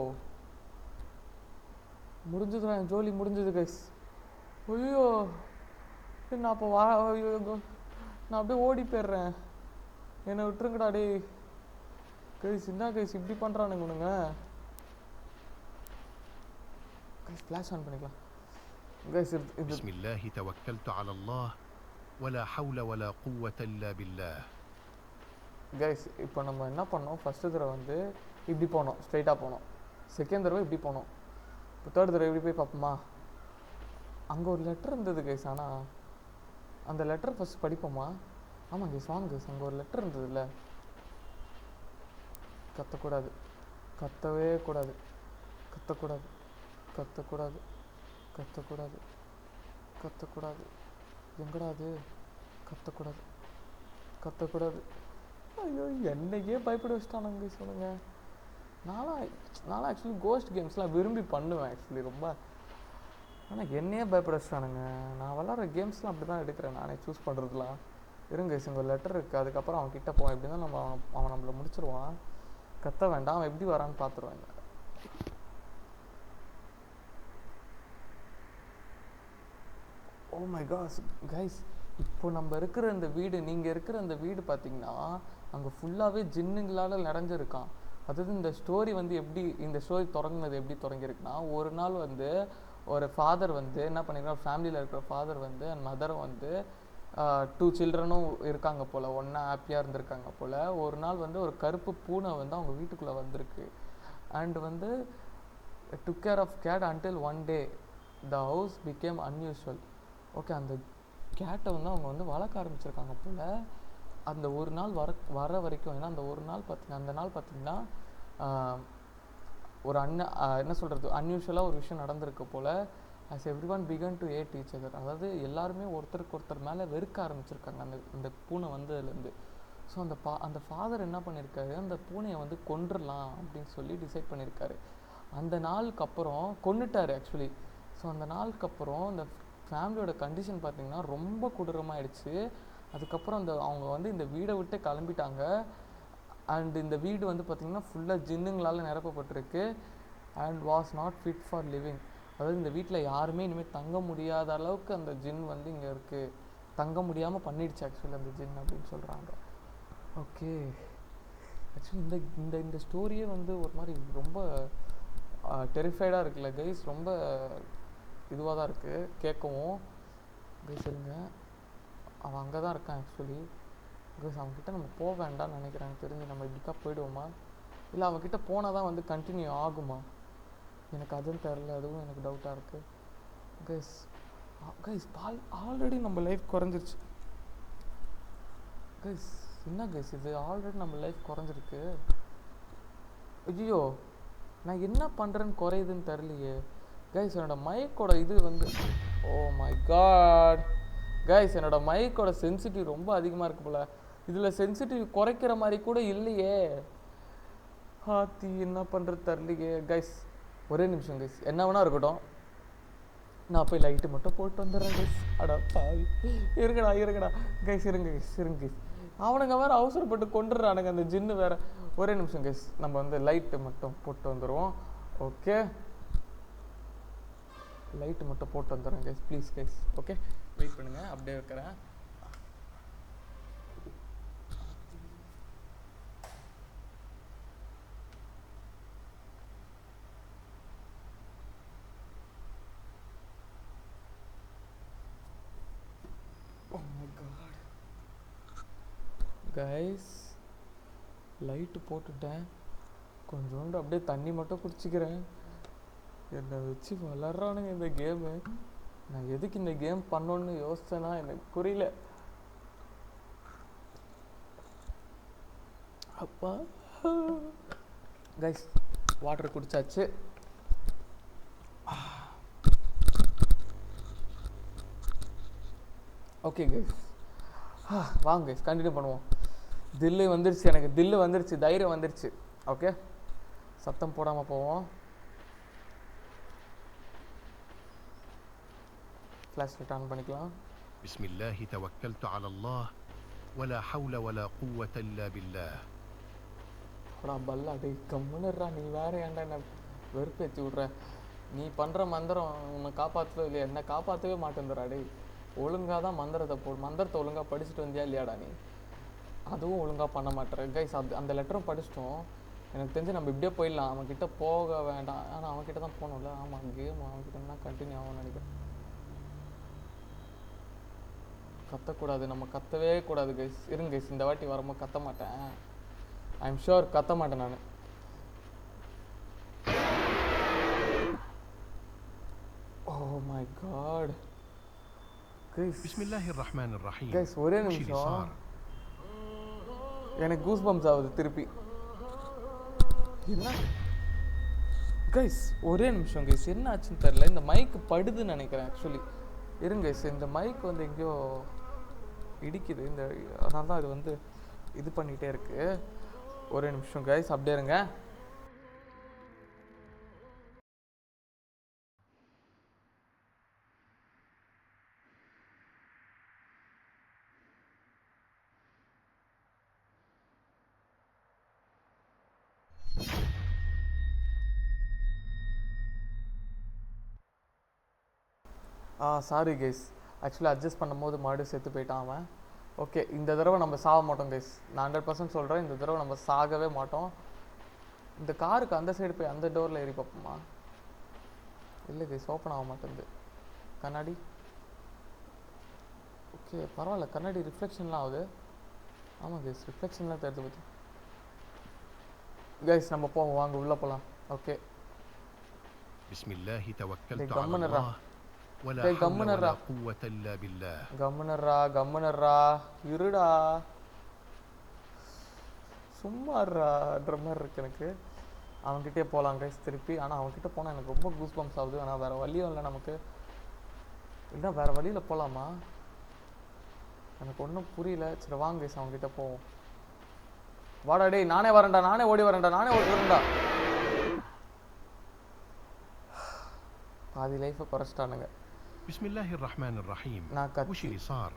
முடிஞ்சதுடா என் ஜோலி முடிஞ்சது கைஸ். ஐயோ நான் அப்போ ஐயோ நான் அப்படியே ஓடி போயிடுறேன், என்னை விட்டுருங்கடா டே. கைஸ் என்ன கைஸ் இப்படி பண்ணுறானுங்க உனுங்க? கைஸ் ஃப்ளாஷ் ஆன் பண்ணிக்கலாம் கைஸ். بسم الله توكلت على الله ولا حول ولا قوة إلا بالله. கைஸ் இப்போ நம்ம என்ன பண்ணோம்? ஃபஸ்ட்டு தடவை வந்து இப்படி போனோம், ஸ்ட்ரைட்டாக போனோம். செகண்ட் தடவை இப்படி போனோம். இப்போ தேர்ட் தடவை இப்படி போய் பார்ப்போமா? அங்கே ஒரு லெட்டர் இருந்தது கைஸ். ஆனால் அந்த லெட்டர் ஃபஸ்ட் படிப்போமா? ஆமாம் கைஸ் வாங்க கைஸ், அங்கே ஒரு லெட்டர் இருந்ததுல்ல. கத்தக்கூடாது, கத்தவே கூடாது, கத்தக்கூடாது, கத்தக்கூடாது, கத்தக்கூடாது, கத்தக்கூடாது. எங்கடா அது? கத்தக்கூடாது, கத்தக்கூடாது. ஐயோ என்னைக்கே பயப்பட வச்சுட்டானுங்க சொல்லுங்க. நானும் ஆக்சுவலி கோஸ்ட் கேம்ஸ்லாம் விரும்பி பண்ணுவேன் ஆக்சுவலி ரொம்ப. ஆனால் என்னையே பயப்பட வச்சுட்டானுங்க. நான் விளாட்ற கேம்ஸ்லாம் அப்படி தான் எடுக்கிறேன் நானே சூஸ் பண்ணுறதுலாம். இருங்க இங்கே ஒரு லெட்டர் இருக்குது, அதுக்கப்புறம் அவன் கிட்டே போவான். எப்படி தான் அவன் நம்மளை முடிச்சிருவான். கத்த வேண்டாம், அவன் எப்படி வரான்னு பார்த்துருவாங்க. ஓ மை காஸ் கைஸ், இப்போ நம்ம இருக்கிற இந்த வீடு, நீங்கள் இருக்கிற இந்த வீடு பார்த்தீங்கன்னா அங்கே ஃபுல்லாகவே ஜின்னுங்களால் நிறைஞ்சிருக்கான். அதாவது இந்த ஸ்டோரி வந்து எப்படி, இந்த ஸ்டோரி தொடங்கினது எப்படி தொடங்கியிருக்குன்னா, ஒரு நாள் வந்து ஒரு ஃபாதர் வந்து என்ன பண்ணியிருக்காங்க, ஃபேமிலியில் இருக்கிற ஃபாதர் வந்து அண்ட் மதரும் வந்து 2 சில்ட்ரனும் இருக்காங்க போல், ஒன்றா ஹாப்பியாக இருந்திருக்காங்க போல். ஒரு நாள் வந்து ஒரு கருப்பு பூனை வந்து அவங்க வீட்டுக்குள்ளே வந்திருக்கு. அண்ட் வந்து took care of cat until one day the house became unusual. Okay, அந்த கேட்டை வந்து அவங்க வந்து வளர்க்க ஆரம்பிச்சிருக்காங்க போல். அந்த ஒரு நாள் வர வரைக்கும், ஏன்னா அந்த ஒரு நாள் அந்த நாள் பார்த்திங்கன்னா ஒரு என்ன சொல்கிறது, அன்யூஷுவலாக ஒரு விஷயம் நடந்திருக்கு போல். as everyone began to hate each other. அதாவது எல்லாருமே ஒருத்தருக்கு ஒருத்தர் மேலே வெறுக்க ஆரம்பிச்சிருக்காங்க அந்த பூனை வந்ததுலேருந்து. ஸோ அந்த ஃபாதர் என்ன பண்ணியிருக்காரு, அந்த பூனையை வந்து கொன்றுடலாம் அப்படின்னு சொல்லி டிசைட் பண்ணியிருக்காரு. அந்த நாளுக்கு அப்புறம் கொன்னுட்டார் ஆக்சுவலி. ஸோ அந்த நாளுக்கு அப்புறம் அந்த ஃபேமிலியோட கண்டிஷன் பார்த்திங்கன்னா ரொம்ப கொடூரமாகிடுச்சு. அதுக்கப்புறம் அவங்க வந்து இந்த வீடை விட்டு கிளம்பிட்டாங்க. அண்ட் இந்த வீடு வந்து பார்த்திங்கன்னா ஃபுல்லாக ஜின்னுங்களால் நிரப்பப்பட்டிருக்கு. And was not fit for living. அதாவது இந்த வீட்டில் யாருமே இனிமேல் தங்க முடியாத அளவுக்கு அந்த ஜின் வந்து இங்கே இருக்குது, தங்க முடியாமல் பண்ணிடுச்சு ஆக்சுவலி அந்த ஜின் அப்படின்னு சொல்கிறாங்க. ஓகே, ஆக்சுவலி இந்த ஸ்டோரியே வந்து ஒரு மாதிரி ரொம்ப டெரிஃபைடாக இருக்குல்ல கைஸ், ரொம்ப இதுவாக தான் இருக்குது கேட்கவும். கைஸ் இருங்க, அவன் அங்கே தான் இருக்கான் ஆக்சுவலி. கைஸ் அவன்கிட்ட நம்ம போக வேண்டாம்னு நினைக்கிறாங்க, தெரிஞ்சு நம்ம இப்படிக்கா போயிடுவோமா, இல்லை அவன்கிட்ட போனால் தான் வந்து கண்டினியூ ஆகுமா, எனக்கு அதுவும் தெரில, அதுவும் எனக்கு டவுட்டாக இருக்குது. கைஸ் ஆல்ரெடி நம்ம லைஃப் குறைஞ்சிருச்சு கைஸ். என்ன கைஸ் இது, ஆல்ரெடி நம்ம லைஃப் குறைஞ்சிருக்கு. ஐயோ, நான் என்ன பண்ணுறேன்னு குறையுதுன்னு தெரிலையே கைஸ். என்னோடய மைக்கோட இது வந்து, ஓ மை காட் கைஸ், என்னோடய மைக்கோட சென்சிட்டிவ் ரொம்ப அதிகமாக இருக்குது போல். இதில் சென்சிட்டிவ் குறைக்கிற மாதிரி கூட இல்லையே. ஹாத்தி என்ன பண்ணுறது தெரிலையே கைஸ். ஒரே நிமிஷம் கைஸ், என்ன வேணா இருக்கட்டும், நான் போய் லைட்டு மட்டும் போட்டு வந்துடுறேன் கைஸ். அடா பாவி, இருங்கடா கைஸ், இருங்க கைஸ். அவனுங்க வேறு அவசரப்பட்டு கொண்டுடுறானுங்க அந்த ஜின்னு வேறு. ஒரே நிமிஷம் கைஸ், நம்ம வந்து லைட்டு மட்டும் போட்டு வந்துடுவோம். ஓகே, லைட்டு மட்டும் போட்டு வந்துடுறேன் guys, please guys. Okay, wait பண்ணுங்கள், அப்படியே வைக்கிறேன். கைஸ் லைட்டு போட்டுட்டேன், கொஞ்சோண்டு அப்படியே தண்ணி மட்டும் குடிச்சிக்கிறேன். என்னை வச்சு வளர்றானுங்க இந்த கேமு. நான் எதுக்கு இந்த கேம் பண்ணோன்னு யோசிச்சேன்னா எனக்கு புரியல. அப்பா கைஸ், வாட்டர் குடிச்சாச்சு. ஓகே கைஸ், வாங்க கைஸ் கண்டினியூ பண்ணுவோம். தில்லு வந்துருச்சு, எனக்கு தில்லு வந்துருச்சு, தைரியம் வந்துருச்சு. ஓகே, சத்தம் போடாமல் போவோம். ஃப்ளாஷ் லைட் ஆன் பண்ணிக்கலாம். بسم الله توكلت على الله ولا حول ولا قوة إلا بالله. பல்லா டே கம்முன்னுறா, நீ வேற ஏன்டா என்ன வெறுப்பேற்றி விட்ற. நீ பண்ணுற மந்திரம் உன்னை காப்பாற்றவே இல்லையா, என்னை காப்பாற்றவே மாட்டேந்துடா டே. ஒழுங்காக தான் மந்திரத்தை ஒழுங்காக படிச்சுட்டு வந்தியா இல்லையாடா நீ, அதுவும் ஒழுங்காக பண்ண மாட்டேற கைஸ். அந்த லெட்டரும் படிச்சிட்டோம். எனக்கு தெரிஞ்சு நம்ம இப்படியே போயிடலாம், அவன்கிட்ட போக வேண்டாம். ஆனால் அவன்கிட்ட தான் போகணும்ல. ஆமாம், கேம் அவன்கிட்ட தான் கண்டினியூ ஆகும்னு நினைக்கிறேன். கத்தக்கூடாது, நம்ம கத்தவே கூடாது கைஸ். இருங்க கைஸ், இந்த வாட்டி வரும்போது கத்த மாட்டேன், ஐ எம் ஷுர் கத்த மாட்டேன் நான். ஓ மை காட் கைஸ், பிஸ்மில்லாஹிர் ரஹ்மானிர் ரஹீம். கைஸ் ஒரே நிமிஷம், எனக்கு கூஸ் பம்ப்ஸ் ஆகுது திருப்பி. என்ன கைஸ், ஒரே நிமிஷம் கைஸ், என்ன ஆச்சுன்னு தெரில. இந்த மைக்கு படுதுன்னு நினைக்கிறேன் ஆக்சுவலி. இருங்க கைஸ், இந்த மைக் வந்து எங்கேயோ இடிக்குது, அதனால தான் அது வந்து இது பண்ணிகிட்டே இருக்கு. ஒரே நிமிஷம் கைஸ், அப்படியே இருங்க. சாரி கைஸ், ஆக்சுவலி அட்ஜஸ்ட் பண்ணும்போது மறுபடியும் செத்து போயிட்டான் அவன். ஓகே, இந்த தடவை நம்ம சாக மாட்டோம் கைஸ், நான் 100% சொல்கிறேன், இந்த தடவை நம்ம சாகவே மாட்டோம். இந்த காருக்கு அந்த சைடு போய் அந்த டோரில் ஏறி பார்ப்போமா? இல்லை கைஸ், ஓப்பன் ஆக மாட்டேங்குது கண்ணாடி. ஓகே பரவாயில்ல, கண்ணாடி ரிஃப்ளெக்ஷன்லாம் ஆகுது. ஆமாம் கைஸ், ரிஃப்ளெக்ஷன்லாம் தெரிஞ்சு பார்த்து கைஸ் நம்ம போவோம், வாங்க உள்ளே போகலாம். ஓகே بسم الله توكلت على கம்முனர்றா الله ولا டேய் حول கம்முனர்றா ولا قوة إلا بالله. கம்முனர்றா இருடா, சும்மாடுறான்ற மாதிரி இருக்கு எனக்கு. அவன்கிட்டே போகலாம் கைஸ் திருப்பி. ஆனால் அவன்கிட்ட போனால் எனக்கு ரொம்ப கூஸ் பம்ப்ஸ் ஆகுது. ஆனால் வேறு வழியும் இல்லை நமக்கு. இல்லை வேறு வழியில் போகலாமா? எனக்கு ஒன்றும் புரியல. சரி வாங்க கைஸ் அவன்கிட்ட போவோம். வாடா டேய், நானே வரேன்டா, நானே ஓடி வரேன்டா. பாதி லைஃப்பை குறைச்சிட்டானுங்க. بسم الله الرحمن الرحيم. நான் وش اللي صار؟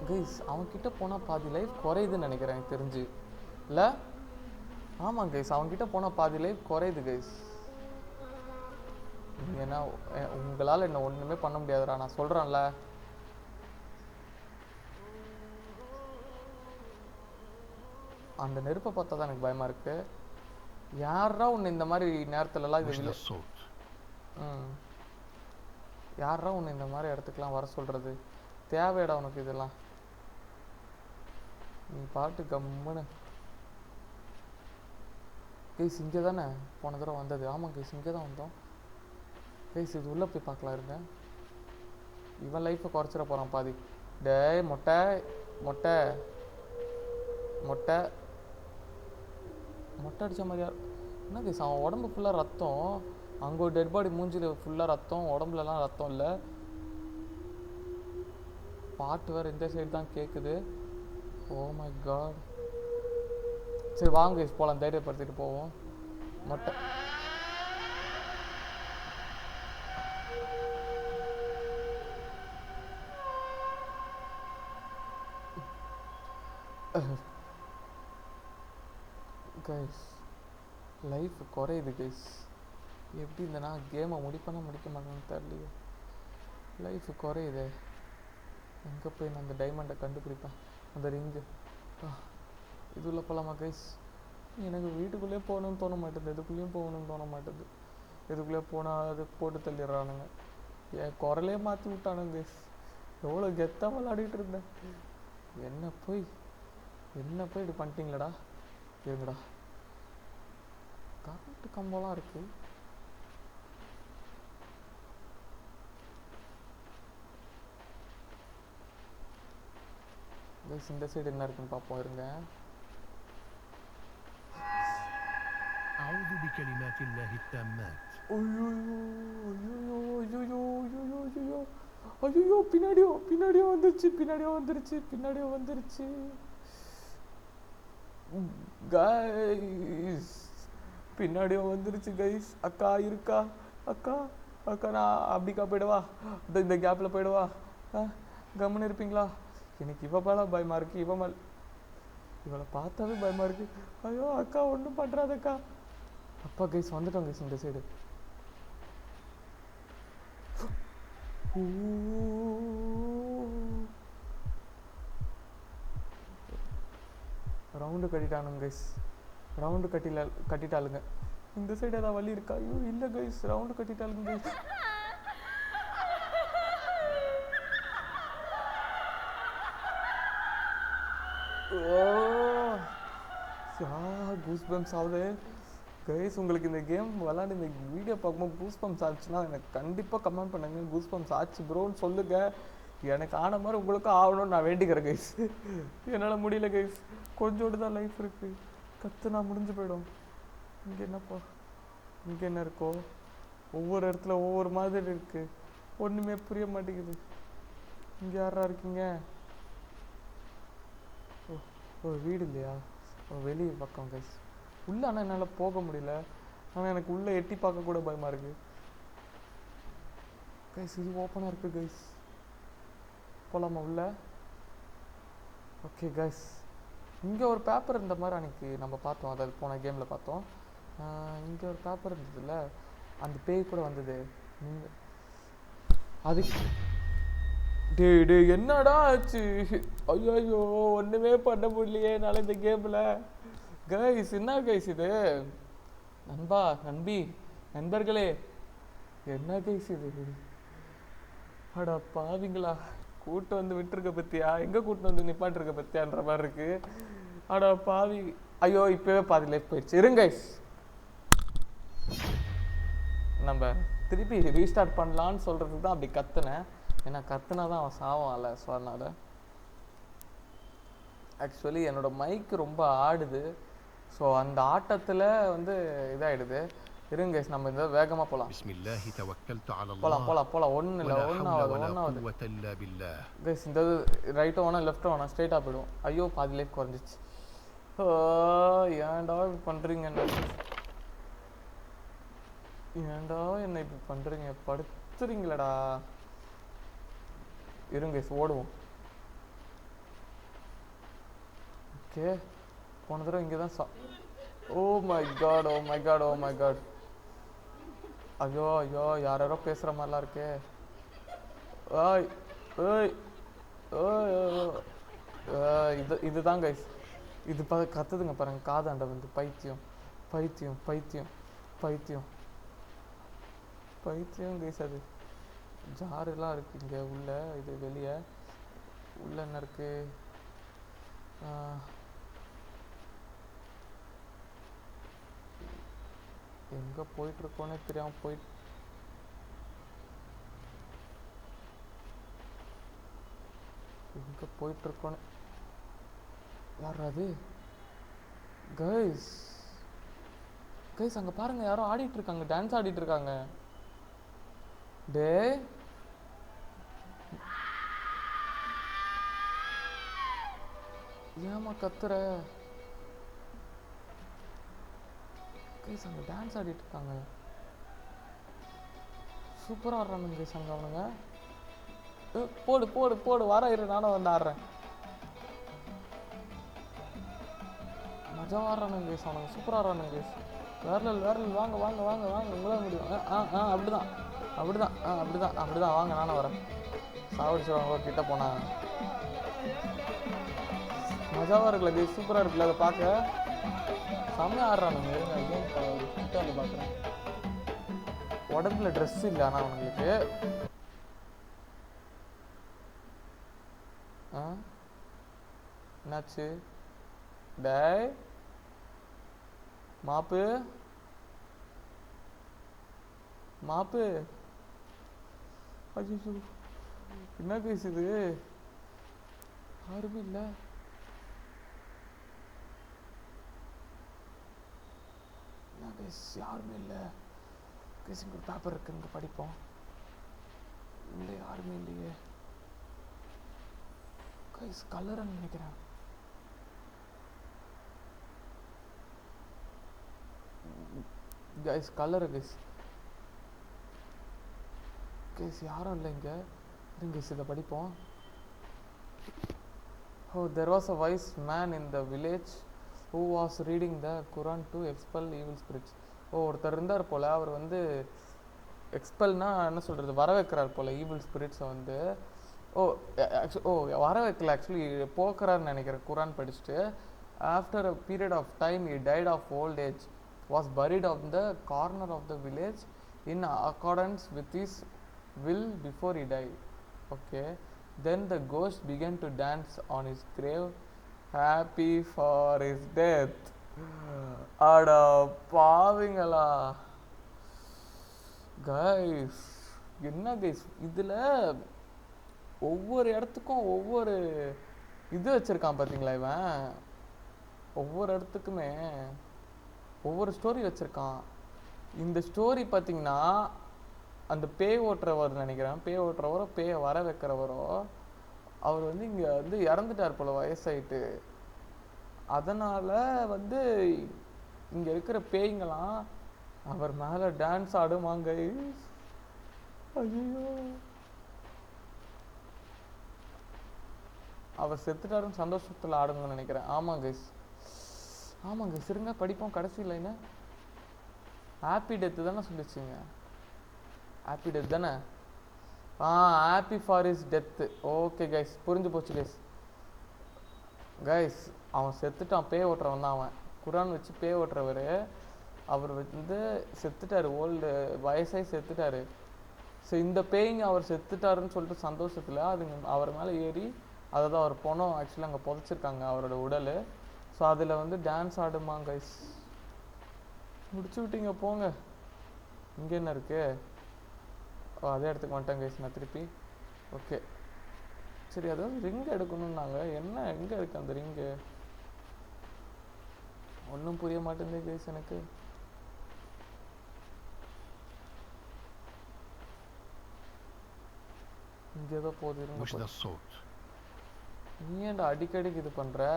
கைஸ் அவன்கிட்ட போனால் பாதி லைஃப் குறையுதுன்னு நினைக்கிறேன் எனக்கு தெரிஞ்சு. இல்லை ஆமாம் கைஸ், அவன்கிட்ட போனால் பாதி லைஃப் குறையுது கைஸ். ஏன்னா உங்களால் என்ன ஒன்றுமே பண்ண முடியாதுடா, நான் சொல்கிறேன்ல. அந்த நெருப்பை பார்த்தா தான் எனக்கு பயமாக இருக்குது. யாரா உன்னை இந்த மாதிரி நேரத்துலலாம் وش இது الصوت؟ யாரா உன்னை இந்த மாதிரி இடத்துக்குலாம் வர சொல்கிறது? தேவையடா உனக்கு இதெல்லாம்? நீ பாட்டு கம்முன்னு. கைஸ் இங்கே தானே போன தடவை வந்தது. ஆமாம் கைஸ் இங்கே தான் வந்தோம். கைஸ் இது உள்ளே போய் பார்க்கலாம் இருங்க. இவன் லைஃப்பை குறைச்சிட போகிறான் பாதி. டேய் மொட்டை மொட்டை மொட்டை மொட்டை அடித்த மாதிரியா என்ன கைஸ்? அவன் உடம்பு ஃபுல்லாக ரத்தம். அங்கே ஒரு டெட் பாடி மூஞ்சில் ஃபுல்லாக ரத்தம், உடம்புலலாம் ரத்தம் இல்லை. பாட்டு வேறு இந்த சைடு தான் கேட்குது. Oh my god. சரி வாங்க கைஸ் போகலாம், தைரியப்படுத்திட்டு போவோம். மொட்டை கைஸ் லைஃப் குறையுது கைஸ். எப்படி இருந்தேன்னா கேமை முடிக்க மாட்டேன்னு தெரியலையே. லைஃப் குறையுது. எங்கே போய் நான் அந்த டைமண்டை கண்டுபிடிப்பேன், அந்த ரிங்கு. இதுக்குள்ளே போகலாமா கைஸ்? எனக்கு வீட்டுக்குள்ளேயே போகணுன்னு தோண மாட்டேது, எதுக்குள்ளேயும் போகணுன்னு தோண மாட்டேது. எதுக்குள்ளே போனால் அது போட்டு தள்ளிடுறானுங்க. என் குரலே மாற்றி விட்டானுங்க கைஸ். எவ்வளோ கெத்தாக விளாடிட்டு இருந்தேன். என்ன போய் இப்படி பண்ணிட்டீங்களடா. இருங்கடா, கரண்ட் கம்பெல்லாம் இருக்கு. கைஸ் இந்த சைடு என்ன இருக்குன்னு பார்ப்போம் இருங்க. أعوذ بكلمات الله التامات. ஐயோ பின்னாடியோ வந்துருச்சு. கைஸ் பின்னாடியோ வந்துருச்சு கைஸ். அக்கா இருக்கா? அக்கா நான் அப்படிக்கா போயிடுவா, இந்த கேப்பில் போயிடுவா. கம்முன்னு இருப்பீங்களா? எனக்கு இவ மேலே பயமா இருக்கு. இவளை பார்த்தாவே பயமா இருக்கு. ஐயோ அக்கா ஒன்றும் பண்ணுறாதக்கா. அப்பா கைஸ் வந்துட்டோம் கைஸ் இந்த சைடு. ரவுண்டு கட்டிட்டானுங்க கைஸ். கட்டிட்டாளுங்க. இந்த சைடு ஏதாவது வழி இருக்கா? ஐயோ இல்லை கைஸ், ரவுண்டு கட்டிட்டாளுங்க கைஸ். கூஸ் பம்ப்ஸ் ஆகுது கைஸ். உங்களுக்கு இந்த கேம் விளாண்டு இந்த வீடியோ பார்க்கும்போது கூஸ் பம்ப்ஸ் ஆச்சுன்னா எனக்கு கண்டிப்பாக கமெண்ட் பண்ணுங்க. கூஸ் பம்ப்ஸ் ஆச்சு ப்ரோன்னு சொல்லுங்க. எனக்கு ஆன மாதிரி உங்களுக்கும் ஆகணும்னு நான் வேண்டிக்கிறேன் கைஸ். என்னால் முடியல கைஸ், கொஞ்சோடு தான் லைஃப் இருக்குது. கற்றுனா முடிஞ்சு போயிடும். இங்கே என்ன இருக்கோ? ஒவ்வொரு இடத்துல ஒவ்வொரு மாதிரி இருக்குது. ஒன்றுமே புரிய மாட்டேங்குது. இங்கே யாரா இருக்கீங்க? ஒரு வீடு இல்லையா? வெளியே பக்கம் கைஸ். உள்ளே ஆனால் என்னால் போக முடியல. ஆனால் எனக்கு உள்ளே எட்டி பார்க்க கூட பயமாக இருக்குது கைஸ். இது ஓப்பனாக இருக்குது கைஸ். போகலாமா உள்ள? ஓகே கைஸ், இங்கே ஒரு பேப்பர் இருந்த மாதிரி அன்றைக்கி நம்ம பார்த்தோம், அதாவது போன கேமில் பார்த்தோம். இங்கே ஒரு பேப்பர் இருந்ததுல்ல, அந்த பேய் கூட வந்தது. அது டேய் டேய் என்னடா ஆச்சு? ஐயோ ஒன்றுமே பண்ண முடியலையே என்னால் இந்த கேமில். கைஸ் என்ன கைஸ் இது? நண்பா நண்பி நண்பர்களே என்ன கைஸ் இது? அடா பாவிங்களா, கூட்டு வந்து விட்டுருக்க பத்தியா, எங்கே கூட்டு வந்து நிப்பாட்டிருக்க பத்தியான்ற மாதிரி இருக்கு. அடா பாவி. ஐயோ இப்போவே பாதி லைஃப் போயிடுச்சு. இருங்க கைஸ், நம்ம திருப்பி ரீஸ்டார்ட் பண்ணலான்னு சொல்கிறதுக்கு தான் அப்படி கத்துனேன். ஏன்னா கத்துனா தான் அவன் சாவான்ல. ஸோ அதனால் ஆக்சுவலி என்னோடய மைக் ரொம்ப ஆடுது. ஸோ அந்த ஆட்டத்தில் வந்து இதாகிடுது. இருங்க கைஸ், நம்ம இந்த வேகமாக போகலாம். பிஸ்மில்லாஹி தவக்கல்து அலல்லாஹ். போகலாம் ஒன்றும் இல்லை, ஒன்றாவது கைஸ். இந்த ரைட்டோ வேணா லெஃப்ட்டோ வேணா ஸ்ட்ரைட்டாக போயிடுவோம். ஐயோ பாதி லைஃப் குறைஞ்சிச்சு. ஏன்டா இப்படி பண்ணுறீங்க? ஏன்டா என்ன இப்படி பண்ணுறீங்க? படுத்துறீங்களடா. இருங்க கைஸ் ஓடுவோம். ஓகே, போன தடவை இங்கே தான் oh my god oh my god oh my god. ஐயோ ஐயோ யாரோ பேசுகிற மாதிரிலாம் இருக்கே. ஓய் ஓய் ஓய் இதுதான் கைஸ். இது கத்துதுங்க பாருங்க காதாண்ட வந்து. பைத்தியம் பைத்தியம் பைத்தியம் பைத்தியம் பைத்தியம் கைஸ். அது ஜாரெல்லாம் இருக்குது இங்கே உள்ள. இது வெளியே உள்ள என்ன இருக்குது? எங்கே போயிட்டுருக்கோன்னே தெரியாமல் எங்கே போயிட்டுருக்கோன்னு. யார் அது? கைஸ் கைஸ் அங்கே பாருங்கள், யாரோ ஆடிட்டுருக்காங்க, டான்ஸ் ஆடிட்டுருக்காங்க. டே ஏமா கத்துற? கைஸ் அங்கே டான்ஸ் ஆடிட்டு இருக்காங்க. சூப்பராக ஆடுறானுங்க கைஸ் அங்கே அவனுங்க. போடு போடு போடு, வர இரு, நானும் வந்து ஆடுறேன். மஜா ஆடுறானுங்க கைஸ் அவனுங்க, சூப்பராக ஆடுறானுங்க கைஸ். வேரல் வாங்க வாங்க வாங்க வாங்க, உங்களால் முடியும். அப்படிதான் அப்படிதான் அப்படிதான் அப்படிதான் வாங்க, நானும் வரேன். சாவடிச்சுவாங்க கிட்ட போனா. மஜாவாக இருக்குல்ல கைஸ், சூப்பராக இருக்குல்ல அதை பார்க்க. செம்மையாக ஆடுறானுங்க. கிட்ட வந்து பார்க்குறேன். உடம்புல ட்ரெஸ் இல்லை ஆனால் அவனுங்களுக்கு. என்னாச்சு? டேய் மாப்பு மாப்பு. ஐயோ என்ன கைஸ் இது? யாருமே இல்லை. என்ன கைஸ் யாருமே இல்லை கைஸ். இங்கே ஒரு பேப்பர் இருக்கு, இங்கே படிப்போம். இல்லை யாருமே இல்லையே கைஸ். கலர்ன்னு நினைக்கிறேன். Guys colour guys. கைஸ் யாரும் இல்லை இங்கே. இருங்க கைஸ் இதை படிப்போம். Oh, there was a wise man in the village who was reading the Quran to expel evil spirits. ஒருத்தர் இருந்தார் போல். அவர் வந்து எக்ஸ்பெல்னா என்ன சொல்கிறது, வர வைக்கிறார் போல் ஈவில் ஸ்பிரிட்ஸை வந்து. வர வைக்கல, ஆக்சுவலி போக்குறாருன்னு நினைக்கிறேன் குரான் படிச்சுட்டு. After a period of time he died of old age, was buried on the corner of the village in accordance with his will before he died. Okay, then the ghost began to dance on his grave, happy for his death. அட பாவிங்களா guys. என்ன guys இதில் ஒவ்வொரு இடத்துக்கும் ஒவ்வொரு இது வச்சுருக்கான் பார்த்தீங்களா இவன். ஒவ்வொரு இடத்துக்குமே ஒவ்வொரு ஸ்டோரி வச்சுருக்கான். இந்த ஸ்டோரி பார்த்தீங்கன்னா அந்த பேய் ஓட்டுறவர் நினைக்கிறேன், பேய் ஓட்டுறவரோ பேயை வர வைக்கிறவரோ அவர் வந்து இங்கே வந்து இறந்துட்டார் போல் வயசாயிட்டு. அதனால் வந்து இங்கே இருக்கிற பேய்ங்களாம் அவர் மேலே டான்ஸ் ஆடுவாங்க. ஐயோ அவர் செத்துட்டாருன்னு சந்தோஷத்தில் ஆடுங்கன்னு நினைக்கிறேன். ஆமாம் கைஸ், ஆமாம் கைஸ். இருங்க படிப்போம். கடைசி லைனு ஹாப்பி டெத்து தானே சொல்லிச்சுங்க. ஹாப்பி டெத் தானே. Happy for is death. Okay guys, புரிஞ்சு போச்சு கைஸ். கைஸ் அவன் செத்துட்டான், பேய் ஓட்டுறவன் தான் அவன். குரான் வச்சு பேய் ஓட்டுறவர். அவர் வந்து செத்துட்டார், ஓல்டு வயசாகி செத்துட்டார். ஸோ இந்த பேய்ங்க அவர் செத்துட்டாருன்னு சொல்லிட்டு சந்தோஷத்தில் அதுங்க அவர் மேலே ஏறி, அதாவது அவர் பொணம் ஆக்சுவலி அங்கே புதைச்சிருக்காங்க அவரோட உடல். ஸோ அதில் வந்து டான்ஸ் ஆடுமா கைஸ். முடிச்சு விட்டீங்க போங்க. இங்கே என்ன இருக்கு? அதே இடத்துக்கு வந்துட்டேன் கைஸ் நான் திருப்பி. ஓகே சரி, அதாவது ரிங் எடுக்கணும்னாங்க. என்ன எங்கே இருக்கு அந்த ரிங்கு? ஒன்றும் புரிய மாட்டேங்குது கைஸ் எனக்கு. இங்கே ஏதோ போகுது. وش ذا الصوت؟ நீ ஏன்டா அடிக்கடிக்கு இது பண்ணுற?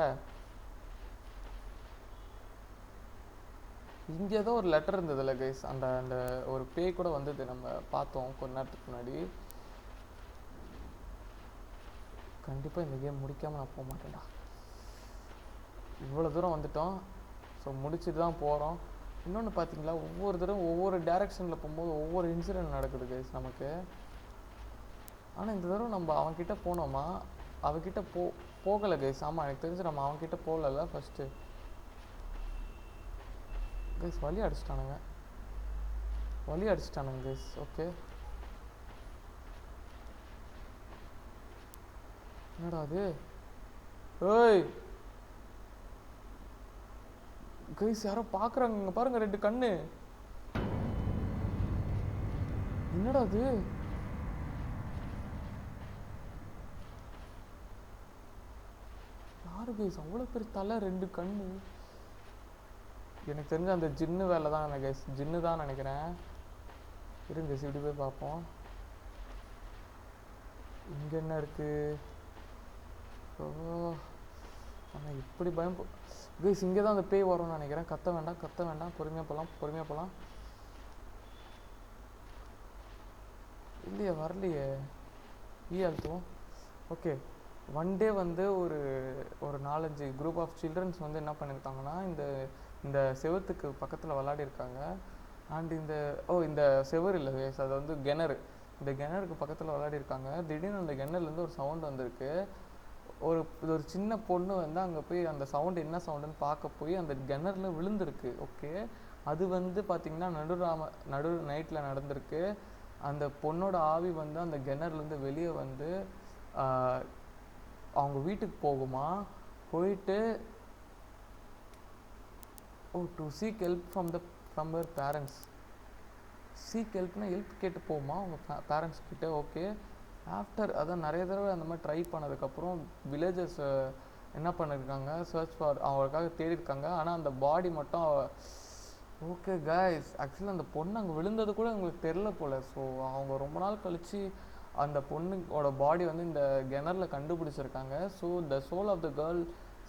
இங்கே ஏதோ ஒரு லெட்டர் இருந்ததுல்ல கைஸ், அந்த அந்த ஒரு பேய் கூட வந்தது, நம்ம பார்த்தோம் கொஞ்ச நேரத்துக்கு முன்னாடி. கண்டிப்பாக இந்த கேம் முடிக்காமல் நான் போக மாட்டேன்டா. இவ்வளோ தூரம் வந்துட்டோம். ஸோ முடிச்சுட்டு தான் போகிறோம். இன்னொன்று பார்த்தீங்களா, ஒவ்வொரு தடவை ஒவ்வொரு டேரெக்ஷனில் போகும்போது ஒவ்வொரு இன்சிடென்ட் நடக்குது கைஸ் நமக்கு. ஆனால் இந்த தடவை நம்ம அவன்கிட்ட போனோமா? அவகிட்ட போகலை கைஸ். ஆமாம், எனக்கு தெரிஞ்சு நம்ம அவன்கிட்ட போகல ஃபஸ்ட்டு. கைஸ் வழி அடிச்சிட்டானுங்க கைஸ். ஓகே என்னடா அது? ஏய் கைஸ் யாரோ பார்க்குறாங்க, இங்கே பாருங்க 2 கண்ணு. என்னடா அது? யாரு கைஸ் அவ்வளோ பெரிய தலை, 2 கண்ணு? எனக்கு தெரிஞ்ச அந்த ஜின்னு வேலை தான் கைஸ், ஜின்னு தான் நினைக்கிறேன். இருங்க இப்படி போய் பார்ப்போம். இங்கே என்ன இருக்கு? ஓ ஆனால் இப்படி பயம் கைஸ். இங்கே தான் அந்த பேய் வரும்னு நினைக்கிறேன். கத்த வேண்டாம், பொறுமையாக போகலாம். இல்லையே, வரலையே. அழுத்துவோம். ஓகே, ஒன் டே வந்து ஒரு 4-5 குரூப் ஆஃப் சில்ட்ரன்ஸ் வந்து என்ன பண்ணியிருக்காங்கன்னா, இந்த செவத்துக்கு பக்கத்தில் விளையாடிருக்காங்க. அண்ட் இந்த செவர் இல்லை கைஸ், அது வந்து கிணறு. இந்த கிணறுக்கு பக்கத்தில் விளையாடிருக்காங்க. திடீர்னு அந்த கிணறுலேருந்து ஒரு சவுண்ட் வந்திருக்கு. ஒரு சின்ன பொண்ணு வந்து அங்கே போய் அந்த சவுண்டு என்ன சவுண்டுன்னு பார்க்க போய் அந்த கிணறுல விழுந்திருக்கு. ஓகே, அது வந்து பார்த்திங்கன்னா நடு நைட்டில் நடந்திருக்கு. அந்த பொண்ணோட ஆவி வந்து அந்த கிணறுலேருந்து வெளியே வந்து அவங்க வீட்டுக்கு போகுமா. போயிட்டு to seek help from her parents. Seek ஹெல்ப்னா ஹெல்ப் கேட்டு போகுமா அவங்க பேரண்ட்ஸ் கிட்ட. ஓகே, ஆஃப்டர் அதான் நிறைய தடவை அந்த மாதிரி ட்ரை பண்ணதுக்கப்புறம் வில்லேஜஸ் என்ன பண்ணியிருக்காங்க, சர்ச் ஃபார் அவங்களுக்காக தேடிருக்காங்க. ஆனால் அந்த பாடி மட்டும் ஓகே கைஸ், ஆக்சுவலி அந்த பொண்ணு அங்கே விழுந்தது கூட அவங்களுக்கு தெரில போல். ஸோ அவங்க ரொம்ப நாள் கழித்து அந்த பொண்ணுவோட பாடி வந்து இந்த கிணறுல கண்டுபிடிச்சிருக்காங்க. So the soul of the girl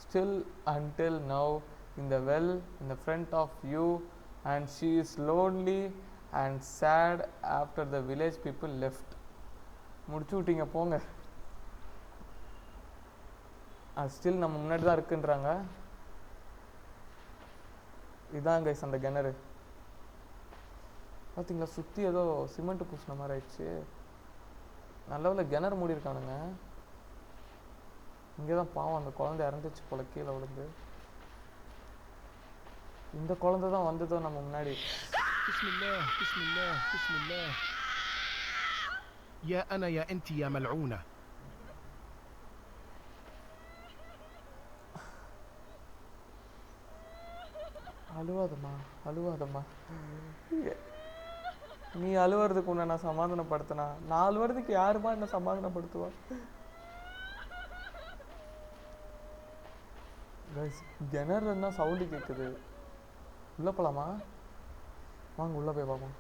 still until now in the well in the front of you, and she is lonely and sad after the village people left. முடிச்சு விட்டீங்க போங்க. அது ஸ்டில் நம்ம முன்னாடி தான் இருக்குன்றாங்க. இதான் கைஸ் அந்த கிணறு. பார்த்தீங்களா, சுற்றி ஏதோ சிமெண்ட் பூசின மாதிரி ஆயிடுச்சு. நல்ல கிணறு மூடி இருக்கானுங்க. இங்கே தான் பாவம் அந்த குழந்தை இறந்துச்சு போல கீழே விழுந்து. இந்த குழந்தை தான் வந்ததோ நம்ம முன்னாடி. பிஸ்மில்லாஹ் பிஸ்மில்லாஹ் பிஸ்மில்லாஹ். يا أنا يا أنت يا ملعونة. அழுவாதம்மா. நீ அழுவுறதுக்கு உன்னை நான் சமாதானப்படுத்தினா, நான் அழுவுறதுக்கு யாருமா என்ன சமாதானப்படுத்துவா? கிணறு இருந்தால் சவுண்டு கேட்குது. உள்ளே போகலாமா? வாங்க உள்ளே போய் பார்ப்போம்.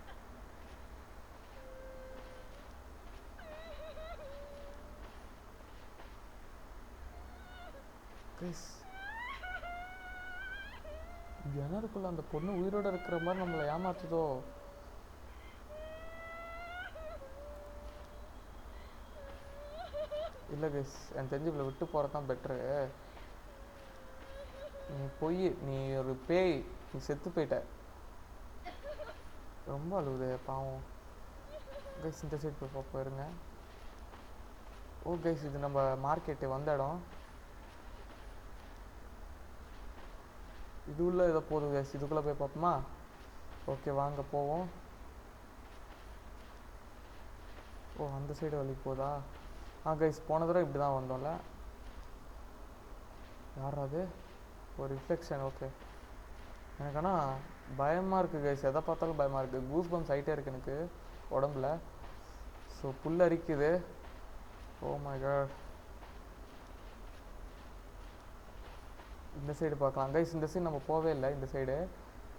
கிணறுக்குள்ள அந்த பொண்ணு உயிரோட இருக்கிற மாதிரி நம்மளை ஏமாத்துதோ? இல்லை கைஸ், என் தெரிஞ்சு இவ்வளோ விட்டு போகிறது தான் பெட்ரு. நீ ஒரு பேய், நீ செத்து போயிட்ட. ரொம்ப அழுகுது பாவம் கைஸ். இந்த சைடு போய் போயிருங்க. ஓ கைஸ் இது நம்ம மார்க்கெட்டு வந்த இடம். இது உள்ள ஏதோ போகுது கைஸ், இதுக்குள்ளே போய் பார்ப்போமா? ஓகே வாங்க போவோம். ஓ அந்த சைடு வழி போதா? கைஸ் போன தடவை இப்படி தான் வந்தோம்ல. யார் அது? ஒரு ரிஃப்ளெக்ஷன். ஓகே எனக்கு ஆனால் பயமாக இருக்குது கைஸ், எதை பார்த்தாலும் பயமாக இருக்குது. கூஸ் பம்ஸ் ஆகிட்டே இருக்குது எனக்கு உடம்புல. ஸோ புல் அரிக்குது. Oh my God. இந்த சைடு பார்க்கலாம் கைஸ். இந்த சைடு நம்ம போவே இல்லை. இந்த சைடு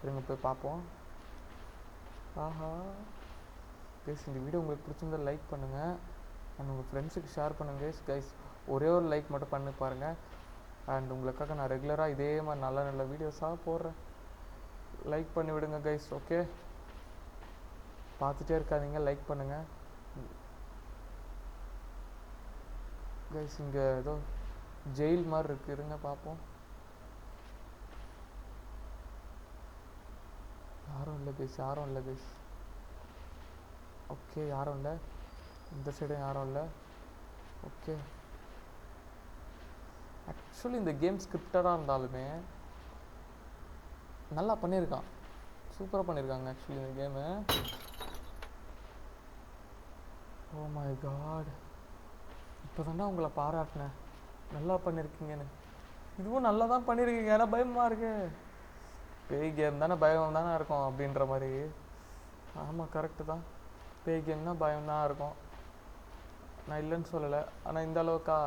இருங்க போய் பார்ப்போம். ஆஹா கைஸ் இந்த வீடியோ உங்களுக்கு பிடிச்சிருந்தா லைக் பண்ணுங்கள் அண்ட் உங்கள் ஃப்ரெண்ட்ஸுக்கு ஷேர் பண்ணுங்கள் கைஸ். ஒரே ஒரு லைக் மட்டும் பண்ணி பாருங்கள். அண்ட் உங்களுக்காக நான் ரெகுலராக இதே மாதிரி நல்ல நல்ல வீடியோஸாக போடுறேன். லைக் பண்ணி விடுங்க கைஸ். ஓகே பார்த்துட்டே இருக்காதீங்க, லைக் பண்ணுங்கள் கைஸ். இங்கே ஏதோ ஜெயில் மாதிரி இருக்குது, இருங்க பார்ப்போம். யாரும் இல்லை கைஸ், யாரும் இல்லை கைஸ். ஓகே யாரும் இல்லை. இந்த சைடும் யாரும் இல்லை. ஓகே ஆக்சுவலி இந்த கேம் ஸ்கிரிப்டடாக இருந்தாலுமே நல்லா பண்ணியிருக்கான், சூப்பராக பண்ணியிருக்காங்க ஆக்சுவலி இந்த கேமு. ஓ மை காட் இப்போ தானே உங்களை பாராட்டினேன் நல்லா பண்ணியிருக்கீங்கன்னு. இதுவும் நல்லா தான் பண்ணியிருக்கீங்க, ஏன்னா பயமாக இருக்கு. பேய் கேம் தானே பயம் தானே இருக்கும் அப்படின்ற மாதிரி. ஆமாம் கரெக்டு தான், பேய் கேம்னா பயம் தான் இருக்கும், நான் இல்லைன்னு சொல்லலை. ஆனால் இந்த அளவுக்கா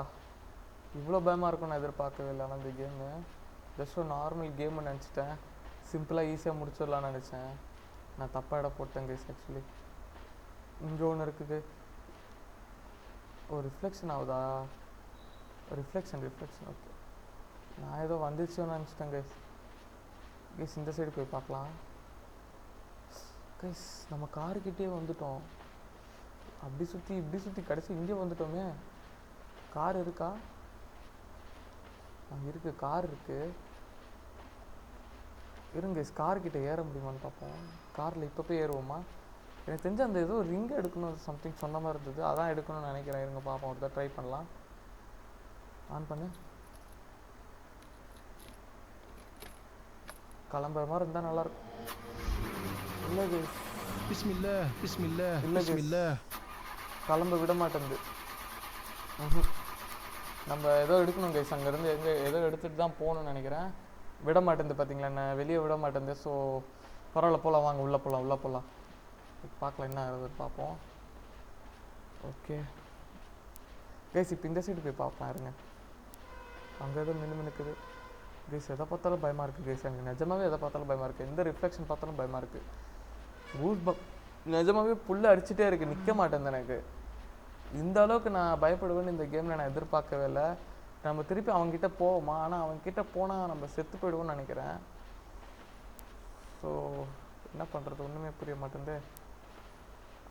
இவ்வளோ பயமாக இருக்கும் நான் எதிர்பார்க்கவே இல்லை. ஆனால் இந்த கேமு ஜஸ்ட் ஒரு நார்மல் கேம்னு நினச்சிட்டேன், சிம்பிளாக ஈஸியாக முடிச்சிடலான்னு நினச்சேன். நான் தப்பாக இடம் போட்டேன் கைஸ் ஆக்சுவலி. இங்கே ஒன்று இருக்குது. ஒரு ரிஃப்ளெக்ஷன் ஆகுதா? Reflection okay. நான் ஏதோ வந்துச்சுன்னு நினச்சிட்டேன் கைஸ். கைஸ் இந்த சைடு போய் பார்க்கலாம். கைஸ் நம்ம காருக்கிட்டே வந்துட்டோம். அப்படி சுற்றி இப்படி சுற்றி கடைசி இங்கே வந்துட்டோமே. கார் இருக்கா? அங்கே இருக்குது, கார் இருக்குது. இருங்க கார்கிட்ட ஏற முடியுமான்னு பார்ப்போம். காரில் இப்போ போய் ஏறுவோமா? எனக்கு தெரிஞ்சு அந்த ஏதோ ரிங் எடுக்கணும் சம்திங் சொன்ன மாதிரி இருந்தது, அதான் எடுக்கணும்னு நினைக்கிறேன். இருங்க பார்ப்போம், ஒரு ட்ரை பண்ணலாம். ஆன் பண்ணு. கிளம்புற மாதிரி இருந்தால் நல்லாயிருக்கும். இல்லை பிஸ்மில்லாஹ் பிஸ்மில்லாஹ் இல்லை பிஸ்மில்லாஹ். கிளம்ப விட மாட்டேங்குது. நம்ம ஏதோ எடுக்கணும் கைஸ், அங்கேருந்து எங்கே ஏதோ எடுத்துகிட்டு தான் போகணும்னு நினைக்கிறேன். விட மாட்டேங்குது பார்த்தீங்களா, என்ன வெளியே விட மாட்டேங்குது. ஸோ பரவாயில்ல போகலாம், வாங்க உள்ளே போகலாம். பார்க்கலாம் என்ன ஆகுது பார்ப்போம். ஓகே கைஸ் இப்போ இந்த சைடு போய் பார்ப்பேன். இருங்க அங்கே ஏதோ மினுக்குது கைஸ். எதை பார்த்தாலும் பயமாக இருக்குது கைஸ், எனக்கு நிஜமாகவே எதை பார்த்தாலும் பயமாக இருக்குது. எந்த ரிஃப்ளெக்ஷன் பார்த்தாலும் பயமாக இருக்குது. நிஜமாகவே புல்ல அடிச்சுட்டே இருக்குது, நிற்க மாட்டேங்குது எனக்கு. இந்த அளவுக்கு நான் பயப்படுவேன்னு இந்த கேமில் நான் எதிர்பார்க்கவே இல்லை. நம்ம திருப்பி அவங்ககிட்ட போவோமா? ஆனால் அவங்ககிட்ட போனால் நம்ம செத்து போயிடுவோம்னு நினைக்கிறேன். ஸோ என்ன பண்ணுறது ஒன்றுமே புரிய மாட்டேங்குது.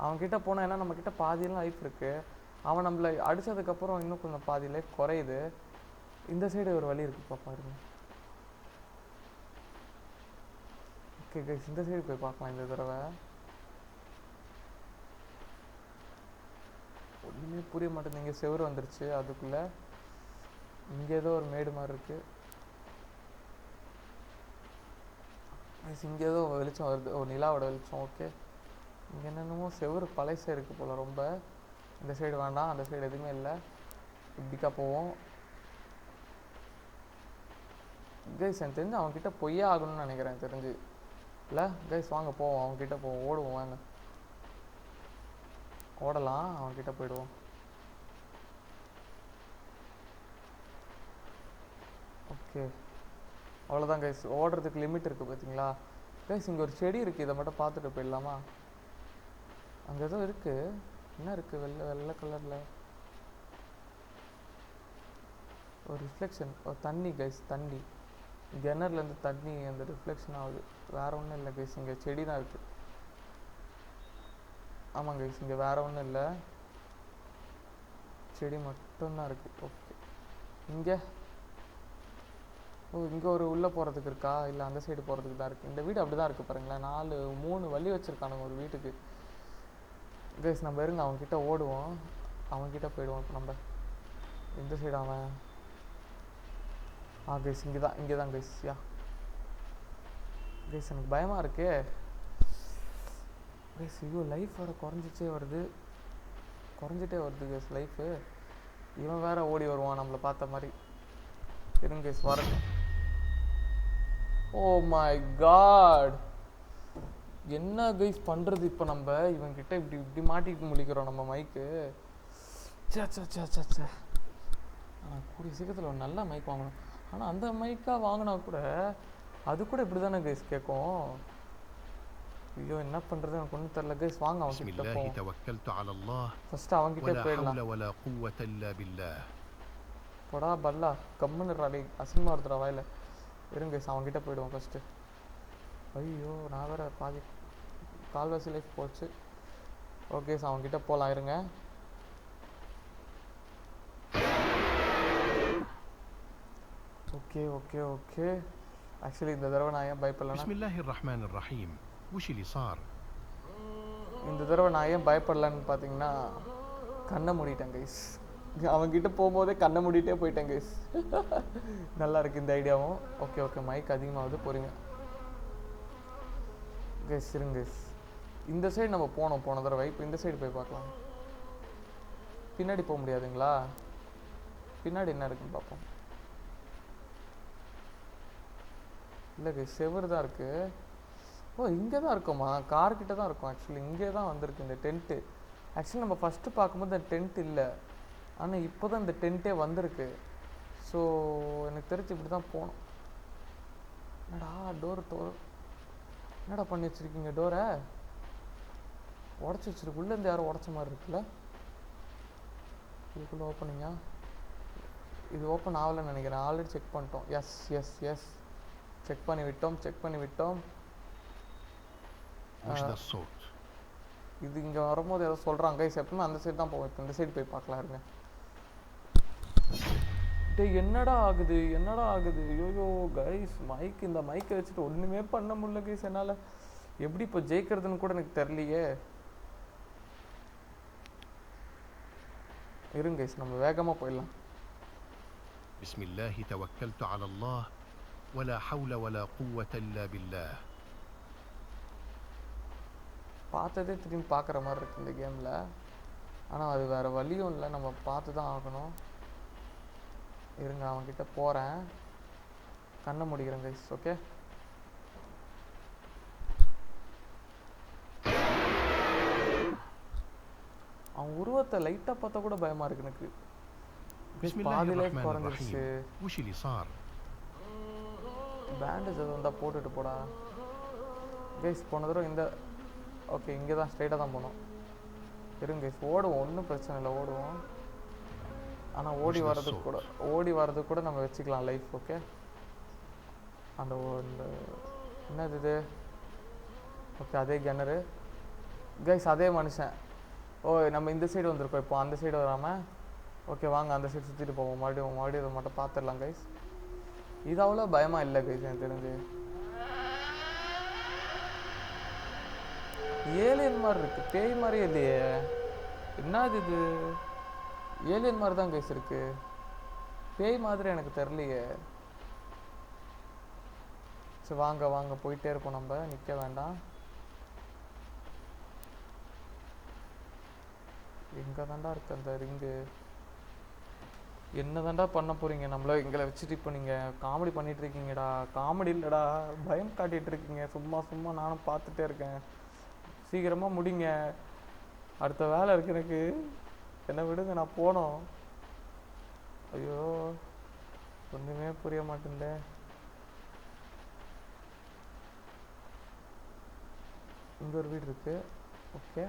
அவங்ககிட்ட போனால் ஏன்னா நம்மக்கிட்ட பாதியெல்லாம் லைஃப் இருக்குது. அவன் நம்மளை அடித்ததுக்கப்புறம் இன்னும் கொஞ்சம் பாதி லைஃப் குறையுது. இந்த சைடு ஒரு வழி இருக்குது பாருங்க. ஓகே கைஸ் இந்த சைடு போய் பார்க்கலாம். இந்த தடவை ஒன்றுமே புரிய மாட்டேங்குது. இங்கே செவுரு வந்துருச்சு, அதுக்குள்ளே இங்கே ஏதோ ஒரு மேடு மாதிரி இருக்குது. இங்கே ஏதோ வெளிச்சம் வருது, ஒரு நிலாவோட வெளிச்சம். ஓகே இங்கே என்னென்னமோ செவுரு பழைசே இருக்குது போல் ரொம்ப. இந்த சைடு வேண்டாம், அந்த சைடு எதுவுமே இல்லை. இப்படிக்கா போவோம் கைஸ். எனக்கு தெரிஞ்சு அவங்ககிட்ட பொய்யே ஆகணும்னு நினைக்கிறேன் தெரிஞ்சு. இல்லை கைஸ் வாங்க போவோம், அவங்ககிட்ட போவோம், ஓடுவோம் வாங்க. ஓடலாம், அவன்கிட்ட போயிடுவோம். ஓகே அவ்வளோதான் கைஸ், ஓடுறதுக்கு லிமிட் இருக்குது பார்த்தீங்களா கைஸ். இங்கே ஒரு செடி இருக்குது, இதை மட்டும் பார்த்துட்டு போயிடலாமா? அங்கே ஏதோ இருக்குது, என்ன இருக்குது வெள்ளை கலரில் ஒரு ரிஃப்ளெக்ஷன், ஒரு தண்ணி கைஸ், தண்ணி கிணறுலேருந்து தண்ணி அந்த ரிஃப்ளெக்ஷன் ஆகுது. வேறு ஒன்றும் இல்லை கைஸ், இங்கே செடி தான் இருக்குது. ஆமாங்க கைஸ் இங்கே வேறு ஒன்றும் இல்லை, செடி மட்டும்தான் இருக்குது. ஓகே இங்கே இங்கே ஒரு உள்ளே போகிறதுக்கு இருக்கா? இல்லை அந்த சைடு போகிறதுக்கு தான் இருக்குது. இந்த வீடு அப்படி தான் இருக்குது பாருங்களேன். 3 வழி வச்சுருக்கானுங்க ஒரு வீட்டுக்கு கைஸ். நம்ம இருங்க அவங்கக்கிட்ட ஓடுவோம், அவங்கக்கிட்ட போயிடுவோம் இப்போ நம்ம. இந்த சைடு அவன் கைஸ் இங்கே தான் கைஸ் யா கைஸ் எனக்கு பயமாக இருக்கே கைஸ் ஐயோ லைஃப் வேறு குறைஞ்சிட்டே வருது கைஸ் லைஃபு இவன் வேற ஓடி வருவான் நம்மளை பார்த்த மாதிரி இருங்க கைஸ் வரட்டும் ஓ மை காட் என்ன கைஸ் பண்ணுறது இப்போ நம்ம இவன்கிட்ட இப்படி மாட்டிட்டு முழிக்கிறோம் நம்ம மைக்கு சே ஆனால் கூடிய சீக்கிரத்தில் ஒரு நல்ல மைக் வாங்கணும் ஆனால் அந்த மைக்காக வாங்கினா கூட அது கூட இப்படி தானே கைஸ் கேட்கும் ஐயோ என்ன பண்ணுறது எனக்கு ஒன்றும் தெரியல கைஸ் வாங்க அவன்கிட்ட ஃபஸ்ட்டு அவன்கிட்ட போயிடலாம் போடா பல்லா கம்முன்னு ராடி அசிங்கமாக இருந்துடா வாயில் இருங்க கைஸ் அவன்கிட்ட போயிடுவோம் ஃபஸ்ட்டு ஐயோ நான் வேறு பாதி கால்வாசி லைஃப் போச்சு ஓகே சார் அவன்கிட்ட போகலாம் இருங்க ஓகே ஆக்சுவலி இந்த தடவை நான் ஏன் பயப்படலன்னா இந்த தடவை நான் ஏன் பயப்படலன்னு பார்த்தீங்கன்னா கண்ணை மூடிட்டேன் கைஸ் அவன்கிட்ட போகும்போதே கண்ணை மூடிட்டே போயிட்டேன் கைஸ் நல்லா இருக்குது இந்த ஐடியாவும் ஓகே மைக் அதிகமாகுது போகிறீங்க கைஸ் இருங்க கைஸ் இந்த சைடு நம்ம போன தடவை இப்போ இந்த சைடு போய் பார்க்கலாம் பின்னாடி போக முடியாதுங்களா பின்னாடி என்ன இருக்குன்னு பார்ப்போம் இல்லை கைஸ் செவரு தான் இருக்குது ஓ இங்கே தான் இருக்கோமா கார்கிட்ட தான் இருக்கும் ஆக்சுவலி இங்கே தான் வந்திருக்கு இந்த டென்ட்டு ஆக்சுவலி நம்ம ஃபஸ்ட்டு பார்க்கும்போது இந்த டென்ட் இல்லை ஆனால் இப்போ தான் இந்த டென்ட்டே வந்திருக்கு ஸோ எனக்கு தெரிஞ்சு இப்படி தான் போகணும் என்னடா டோர் என்னடா பண்ணி வச்சுருக்கீங்க டோரை உடச்சி வச்சுருக்கு உள்ளேருந்து யாரும் உடச்ச மாதிரி இருக்குல்ல இதுக்குள்ளே ஓப்பனிங்கா இது ஓப்பன் ஆகலைன்னு நினைக்கிறேன் ஆல்ரெடி செக் பண்ணிட்டோம் எஸ் செக் பண்ணி விட்டோம் இது இங்கே வரும்போது ஏதோ சொல்கிறாங்க கைஸ் எப்பவுமே அந்த சைடு தான் போவோம் இப்போ இந்த சைடு போய் பார்க்கலாம் இருங்க டேய் என்னடா ஆகுது ஐயோ கைஸ் இந்த மைக்கை வச்சுட்டு ஒன்றுமே பண்ண முடியல கைஸ் என்னால் எப்படி இப்போ ஜெயிக்கிறதுன்னு கூட எனக்கு தெரியலையே இருங்க கைஸ் நம்ம வேகமாக போயிடலாம் பிஸ்மில்லாஹி தவக்கல்து அலல்லாஹ் வலா ஹவுல வலா குவத இல்லா பில்லாஹ் பார்த்ததே திரும்பி பார்க்குற மாதிரி இருக்குது இந்த கேமில் ஆனால் அது வேறு வழியும் இல்லை நம்ம பார்த்து தான் ஆகணும் இருங்க அவன்கிட்ட போகிறேன் கண்ணை முடிக்கிறேன் கைஸ் ஓகே அவன் உருவத்தை லைட்டாக பார்த்தா கூட பயமாக இருக்கு எனக்கு பாதி லைஃப் குறைஞ்சிருச்சு பேண்டேஜ் எதுவும் இருந்தால் போட்டுட்டு போடா கைஸ் போன தடவை இந்த ஓகே இங்கே தான் ஸ்ட்ரைட்டாக தான் போனோம் இருங்க கைஸ் ஓடுவோம் ஒன்றும் பிரச்சனை இல்லை ஓடுவோம் ஆனால் ஓடி வர்றதுக்கு கூட நம்ம வச்சுக்கலாம் லைஃப் ஓகே அந்த என்னது இது ஓகே அதே கிணறு கைஸ் அதே மனுஷன் நம்ம இந்த சைடு வந்திருக்கோம் இப்போ அந்த சைடு வராமல் ஓகே வாங்க அந்த சைடு சுற்றிட்டு போவோம் மறுபடியும் இதை மட்டும் பார்த்துடலாம் கைஸ் இது அவ்வளோ பயமாக இல்லை கைஸ் எனக்கு தெரிஞ்சு ஏலியன் மாதிரி இருக்கு பேய் மாதிரியே இல்லையே என்னது இது ஏலியன் மாதிரி தான் கைஸ் இருக்கு பேய் மாதிரி எனக்கு தெரியலையே சரி வாங்க போயிட்டே இருப்போம் நம்ம நிற்க வேண்டாம் எங்கே தாண்டா இருக்கு அந்த ரிங்கு என்ன தாண்டா பண்ண போகிறீங்க எங்களை வச்சுட்டு இப்போ நீங்கள் காமெடி பண்ணிட்டு இருக்கீங்கடா காமெடி இல்லைடா பயம் காட்டிகிட்டு இருக்கீங்க சும்மா நானும் பார்த்துட்டே இருக்கேன் சீக்கிரமாக முடிங்க அடுத்த வேலை இருக்கு எனக்கு என்ன விடுங்க நான் போனோம் ஐயோ ஒன்றுமே புரிய மாட்டேங்குதே இங்கே ஒரு வீடு இருக்கு ஓகே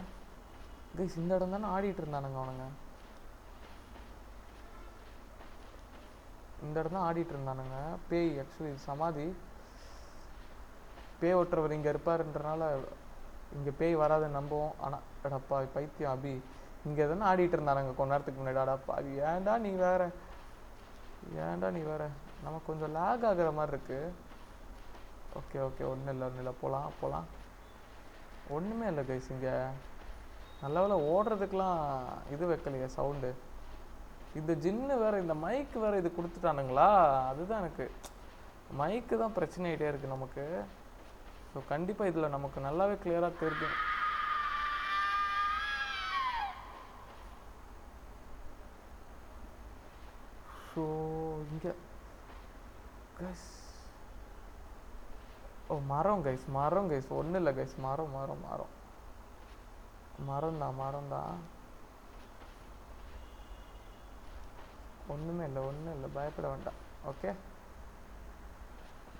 கைஸ் இந்த இடம் தானே ஆடிட்டு இருந்தானுங்க அவனுங்க இந்த இடம் தான் ஆடிட்டு இருந்தானுங்க பேய் ஆக்சுவலி சமாதி பேய் ஓட்டுறவர் இங்கே இருப்பாருன்றனால இங்கே பேய் வராதுன்னு நம்புவோம் ஆனால் எடப்பா பைத்தியம் அபி இங்கே தானே ஆடிட்டு இருந்தானுங்க கொஞ்ச நேரத்துக்கு முன்னாடி அடப்பா அது ஏன்டா நீ வேற நமக்கு கொஞ்சம் லேக் ஆகுற மாதிரி இருக்கு ஓகே ஒன்றும் இல்லை போகலாம் ஒன்றுமே இல்லை கைஸ் இங்கே நல்ல வேலை ஓடுறதுக்கெலாம் இது வைக்கலையே சவுண்டு இந்த ஜின்னு வேற, இந்த மைக்கு வேற இது கொடுத்துட்டானுங்களா? அதுதான் எனக்கு மைக்கு தான் பிரச்சனை ஆகிட்டே இருக்கு நமக்கு. ஸோ கண்டிப்பாக இதில் நமக்கு நல்லாவே கிளியராக தெரியும். ஸோ இங்கே கைஸ், ஓ மரம் கைஸ், மரம் கைஸ், ஒன்றும் இல்லை கைஸ், மரம் மரம் மரம் மரம் தான், மரம் தான், ஒன்றுமே இல்லை, ஒன்றும் இல்லை, பயப்பட வேண்டாம். ஓகே,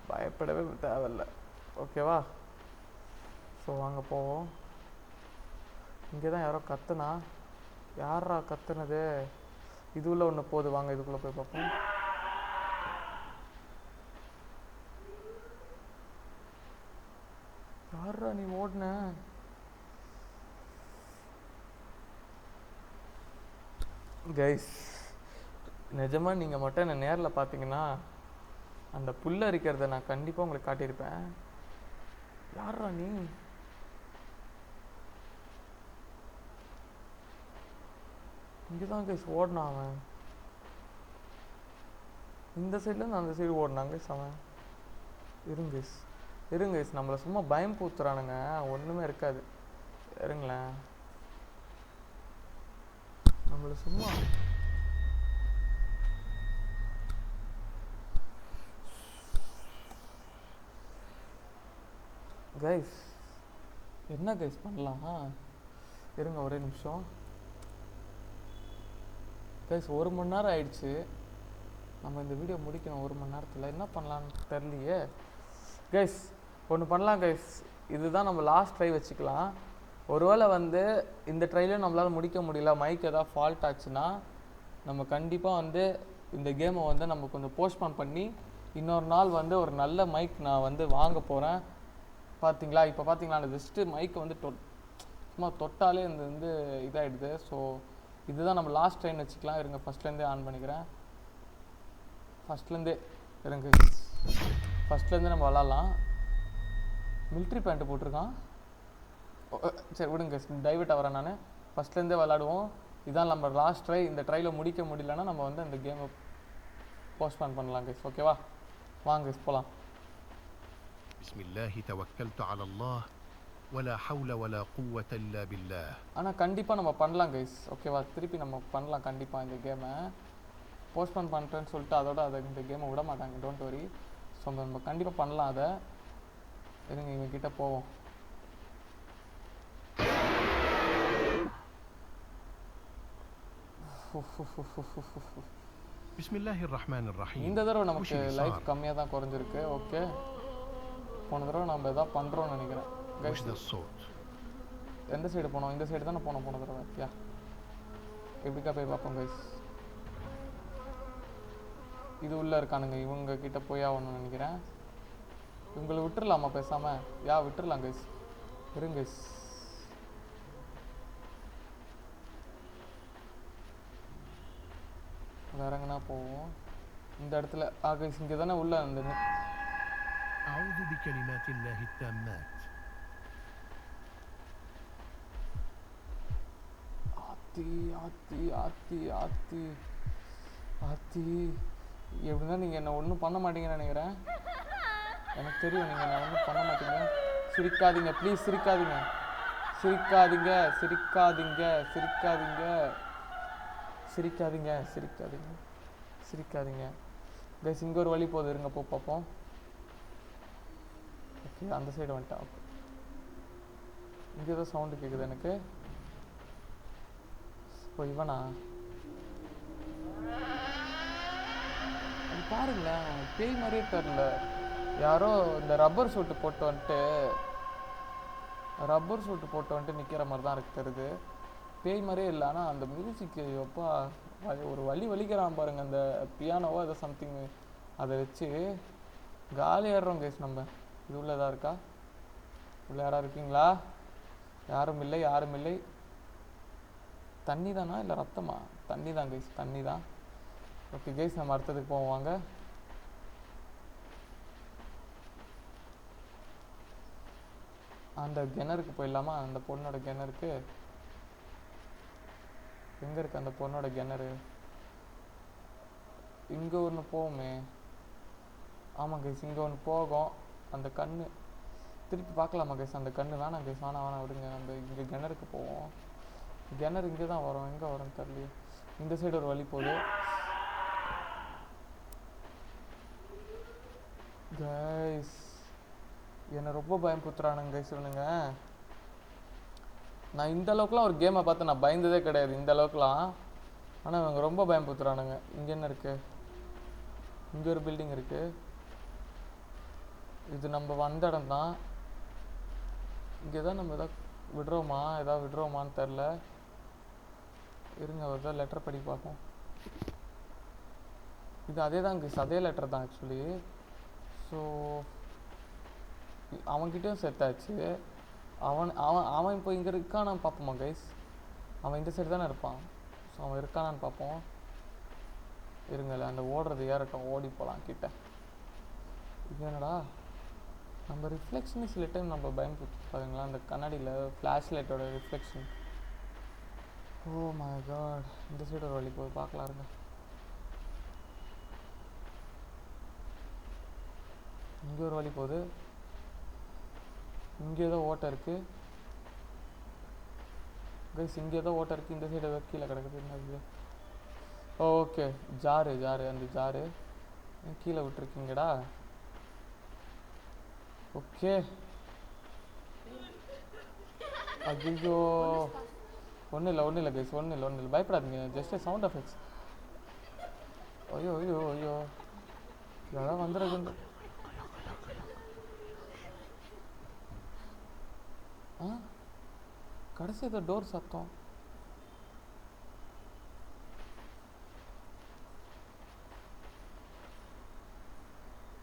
பயப்படவே தேவையில்லை. ஓகேவா? ஸோ வாங்க போவோம். இங்கே தான் யாரோ கத்துனா, யாரா கத்துனது? இதுக்குள்ளே ஒன்று போகுது, வாங்க இதுக்குள்ளே போய் பார்ப்போம். யாரா நீ ஓடுன? கைஸ் நிஜமாக நீங்கள் மட்டும் என்னை நேரில் பார்த்தீங்கன்னா அந்த புல் அரிக்கிறத நான் கண்டிப்பாக உங்களுக்கு காட்டியிருப்பேன். யாரா நீ? இங்கே தான் கைஸ் ஓடினான் அவன். இந்த சைட்லேருந்து அந்த சைடு ஓடினாங்க கைஸ் அவன். இருங்க கைஸ், நம்மளை சும்மா பயம் பூத்துறானுங்க, ஒன்றுமே இருக்காது. இருங்களேன், நம்மளை சும்மா கைஸ் என்ன கைஸ் பண்ணலாம்? இருங்க ஒரே நிமிஷம் கைஸ். 1 மணி நேரம் ஆயிடுச்சு, நம்ம இந்த வீடியோ முடிக்கணும் 1 மணி நேரத்தில். என்ன பண்ணலான்னு தெரியலையே கைஸ். ஒன்று பண்ணலாம் கைஸ், இதுதான் நம்ம லாஸ்ட் ட்ரை வச்சுக்கலாம். ஒருவேளை வந்து இந்த ட்ரைலையும் நம்மளால் முடிக்க முடியல, மைக் ஏதாவது ஃபால்ட் ஆச்சுன்னா நம்ம கண்டிப்பாக வந்து இந்த கேமை வந்து நம்ம கொஞ்சம் போஸ்ட்போன் பண்ணி இன்னொரு நாள் வந்து ஒரு நல்ல மைக் நான் வந்து வாங்க போகிறேன். பார்த்தீங்களா, இப்போ பார்த்தீங்களா, அந்த ஜஸ்ட்டு மைக்கை வந்து சும்மா தொட்டாலே இந்த வந்து இதாகிடுது. ஸோ இதுதான் நம்ம லாஸ்ட் ட்ரைன் வச்சுக்கலாம். இருங்க ஃபஸ்ட்லேருந்தே ஆன் பண்ணிக்கிறேன். ஃபஸ்ட்லேருந்தே இருங்க, ஃபஸ்ட்லேருந்து நம்ம விளாட்லாம். மிலிட்ரி பேண்ட்டு போட்டிருக்கான். சரி விடுங்க, டைவர்ட் ஆகிறேன் நான். ஃபஸ்ட்லேருந்தே விளாடுவோம். இதான் நம்ம லாஸ்ட் ட்ரை. இந்த ட்ரையில் முடிக்க முடியலன்னா நம்ம வந்து அந்த கேமை போஸ்ட்போன் பண்ணலாம் கைஸ். ஓகேவா? வாங்க கைஸ் போகலாம். بسم الله توكلت على الله ولا حول ولا قوة إلا بالله. ஆனால் கண்டிப்பாக நம்ம பண்ணலாம் கைஸ். ஓகேவா? திருப்பி நம்ம பண்ணலாம் கண்டிப்பாக. இந்த கேமை போஸ்ட்போன் பண்ணுறேன்னு சொல்லிட்டு அதோட இந்த கேமை விட மாட்டாங்க, டோன்ட் வரி. ஸோ நம்ம கண்டிப்பாக பண்ணலாம் அதை. இருங்க இவங்கிட்ட போவோம். بسم الله الرحمن الرحيم. இந்த தடவை நமக்கு லைஃப் கம்மியாக தான் குறைஞ்சிருக்கு. ஓகே, போன தடவை நம்ம எதாவது பண்ணுறோம்னு நினைக்கிறேன். وش ذا الصوت؟ எந்த சைடு போனோம்? இந்த சைடு தானே போனோம் போன தடவை. யா, எப்படிக்கா போய் பார்ப்போம் கைஸ். இது உள்ளே இருக்கானுங்க, இவங்க கிட்ட போய் ஆகணும்னு நினைக்கிறேன். இவங்களை விட்டுறலாமா பேசாமல்? யா விட்டுறலாம் கைஸ். இருங்க கைஸ், வேற எங்கன்னா போவோம். இந்த இடத்துல கைஸ் இங்கே தானே உள்ள அந்த أعوذ بكلمات الله التامات. ஆத்தி ஆத்தி ஆத்தி ஆத்தி ஆத்தி. எப்படின்னா நீங்கள் என்ன ஒன்றும் பண்ண மாட்டீங்கன்னு நினைக்கிறேன். எனக்கு தெரியும் நீங்கள் என்ன ஒன்றும் பண்ண மாட்டீங்க. சிரிக்காதீங்க ப்ளீஸ், சிரிக்காதீங்க சிரிக்காதீங்க சிரிக்காதீங்க சிரிக்காதீங்க சிரிக்காதீங்க சிரிக்காதீங்க சிரிக்காதீங்க கைஸ். இங்கே ஒரு வழி போகுது, இருங்க போ பார்ப்போம். ஓகே, அந்த சைடு வந்துட்டேன். ஓகே, இங்கே ஏதோ சவுண்டு கேட்குது எனக்கு. ஓ இவனா? அது பாருங்களேன், பேய் மாதிரியே தெரில. யாரோ இந்த ரப்பர் சூட்டு போட்டு வந்துட்டு நிற்கிற மாதிரி தான் இருக்கு தெரியுது. பேய் மாதிரியே இல்லை, ஆனால் அந்த மியூசிக்கு எப்பா ஒரு வலிக்கிறான் பாருங்க. அந்த பியானோவோ ஏதோ சம்திங் அதை வச்சு காலி ஆடுறோம் கைஸ். நம்ம இது உள்ள எதாவது இருக்கா? உள்ள யாராவது இருக்கீங்களா? யாரும் இல்லை, யாரும் இல்லை. தண்ணி தானா இல்லை ரத்தமா? தண்ணி தான் கைஸ், தண்ணி தான். ஓகே கைஸ், நம்ம அடுத்ததுக்கு போவாங்க. அந்த கிணறுக்கு போயிடலாமா? அந்த பொண்ணோட கிணறுக்கு எங்கே இருக்குது அந்த பொண்ணோட கிணறு? இங்கே ஒன்று போவோமே. ஆமாம் கைஸ், இங்கே ஒன்று போகும். அந்த கண்ணு திருப்பி பார்க்கலாமா கைஸ்? அந்த கண்ணு வேணாம் கைஸ், வேணாம் விடுங்க. நம்ம இங்கே கிணறுக்கு போவோம். கிணறு இங்கே தான் வரும், எங்கே வரும்னு தெரியல. இந்த சைடு ஒரு வழி போகுது கைஸ். என்னை ரொம்ப பயம் புத்துறானுங்க கைஸ் இவனுங்க. நான் இந்த அளவுக்குலாம் ஒரு கேமை பார்த்து நான் பயந்ததே கிடையாது, இந்த அளவுக்குலாம். ஆனால் இவங்க ரொம்ப பயம் புத்துறானுங்க. இங்கே என்ன இருக்குது? இங்கே ஒரு பில்டிங் இருக்குது. இது நம்ம வந்த இடம் தான். இங்கே தான் நம்ம எதாவது விடுறோமான்னு தெரில. இருங்க, ஒரு தான் லெட்டர் படி பார்ப்போம். இது அதே தான் கைஸ், அதே லெட்டர் தான் ஆக்சுவலி. ஸோ அவன்கிட்டயும் செட் ஆச்சு. அவன் அவன் அவன் இப்போ இங்கே இருக்கானான்னு பார்ப்போமா கைஸ்? அவன் இந்த சைடு தானே இருப்பான். ஸோ அவன் இருக்கானான்னு பார்ப்போம். இருங்கல்ல, அந்த ஓடுறது ஏறட்டும், ஓடி போகலாம் கிட்ட. இது என்னடா, நம்ம ரிஃப்ளெக்ஷன் சில டைம் நம்ம பயன்படுத்தி பாருங்களா, அந்த கண்ணாடியில் ஃப்ளாஷ் லைட்டோட ரிஃப்ளெக்ஷன். ஓ மை காட், இந்த சைடு ஒரு வழி போய் பார்க்கலாம் இருங்க. இங்கே ஒரு வழி போகுது. இங்கே ஏதோ ஓட்டை இருக்குது கைஸ், இங்கே ஏதோ ஓட்டை இருக்குது. இந்த சைடு ஏதோ கீழே கிடக்குது. என்ன? ஓகே, ஜாரு அந்த ஜாரு கீழே விட்டுருக்கீங்கடா. ஓகே. ஐயோ, ஒன்றும் இல்லை கைஸ், ஒன்றும் இல்லை, பயப்படாதீங்க. Just sound effects. ஐயோ இதெல்லாம் வந்துடுறது. கடைசி ஏதோ டோர் சத்தம்.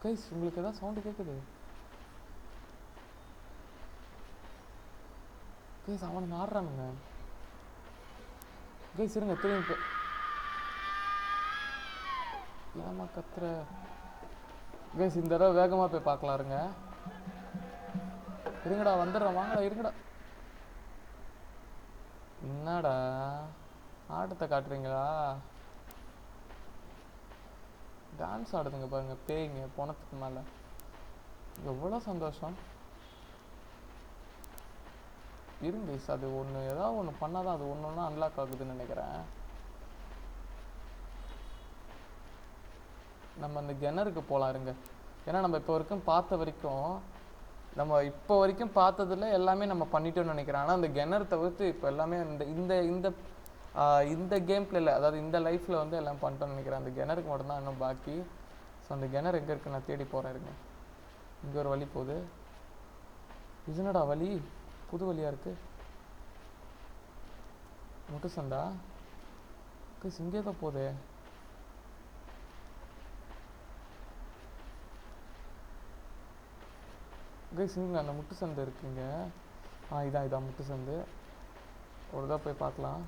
கைஸ், உங்களுக்கு ஏதாவது சவுண்டு கேட்குது? கைஸ், அவனுங்க ஆடுறானுங்க. கைஸ் இருங்க, திரும்பி ஏமா கத்துற? கைஸ், இந்த தடவை வேகமாக போய் பார்க்கலாம் இருங்க. இருங்கடா, வந்துடுறேன், வாங்கடா, இருங்கடா. என்னடா ஆட்டத்தை காட்டுறீங்களா? டான்ஸ் ஆடுதுங்க பாருங்க, பேய்ங்க போனதுக்கு மேலே. எவ்வளோ சந்தோஷம். இருங்க கைஸ், அது ஏதாவது ஒன்று பண்ணாதான் அது ஒன்று அன்லாக் ஆகுதுன்னு நினைக்கிறேன். நம்ம அந்த கிணறுக்கு போகலாம் இருங்க. ஏன்னா நம்ம இப்போ வரைக்கும் பார்த்ததில் எல்லாமே நம்ம பண்ணிட்டோம்னு நினைக்கிறேன். ஆனால் அந்த கிணறு தவிர்த்து இப்போ எல்லாமே இந்த கேம் பிளேல, அதாவது இந்த லைஃப்பில் வந்து எல்லாம் பண்ணிட்டோம்னு நினைக்கிறேன். அந்த கிணறுக்கு மட்டும்தான் இன்னும் பாக்கி. ஸோ அந்த கிணறு எங்கே இருக்குது நான் தேடி போகிறேன் இருங்க. இங்கே ஒரு வழி போகுது. இது என்னடா வழி? புது வழியாக இருக்குது. முட்டு சந்தா கைஸ், இங்கே தான் போகுது. கைஸ், இங்கே அந்த முட்டு சந்து இருக்குங்க. இதான் முட்டு சந்து. ஒரு தான் போய் பார்க்கலாம்.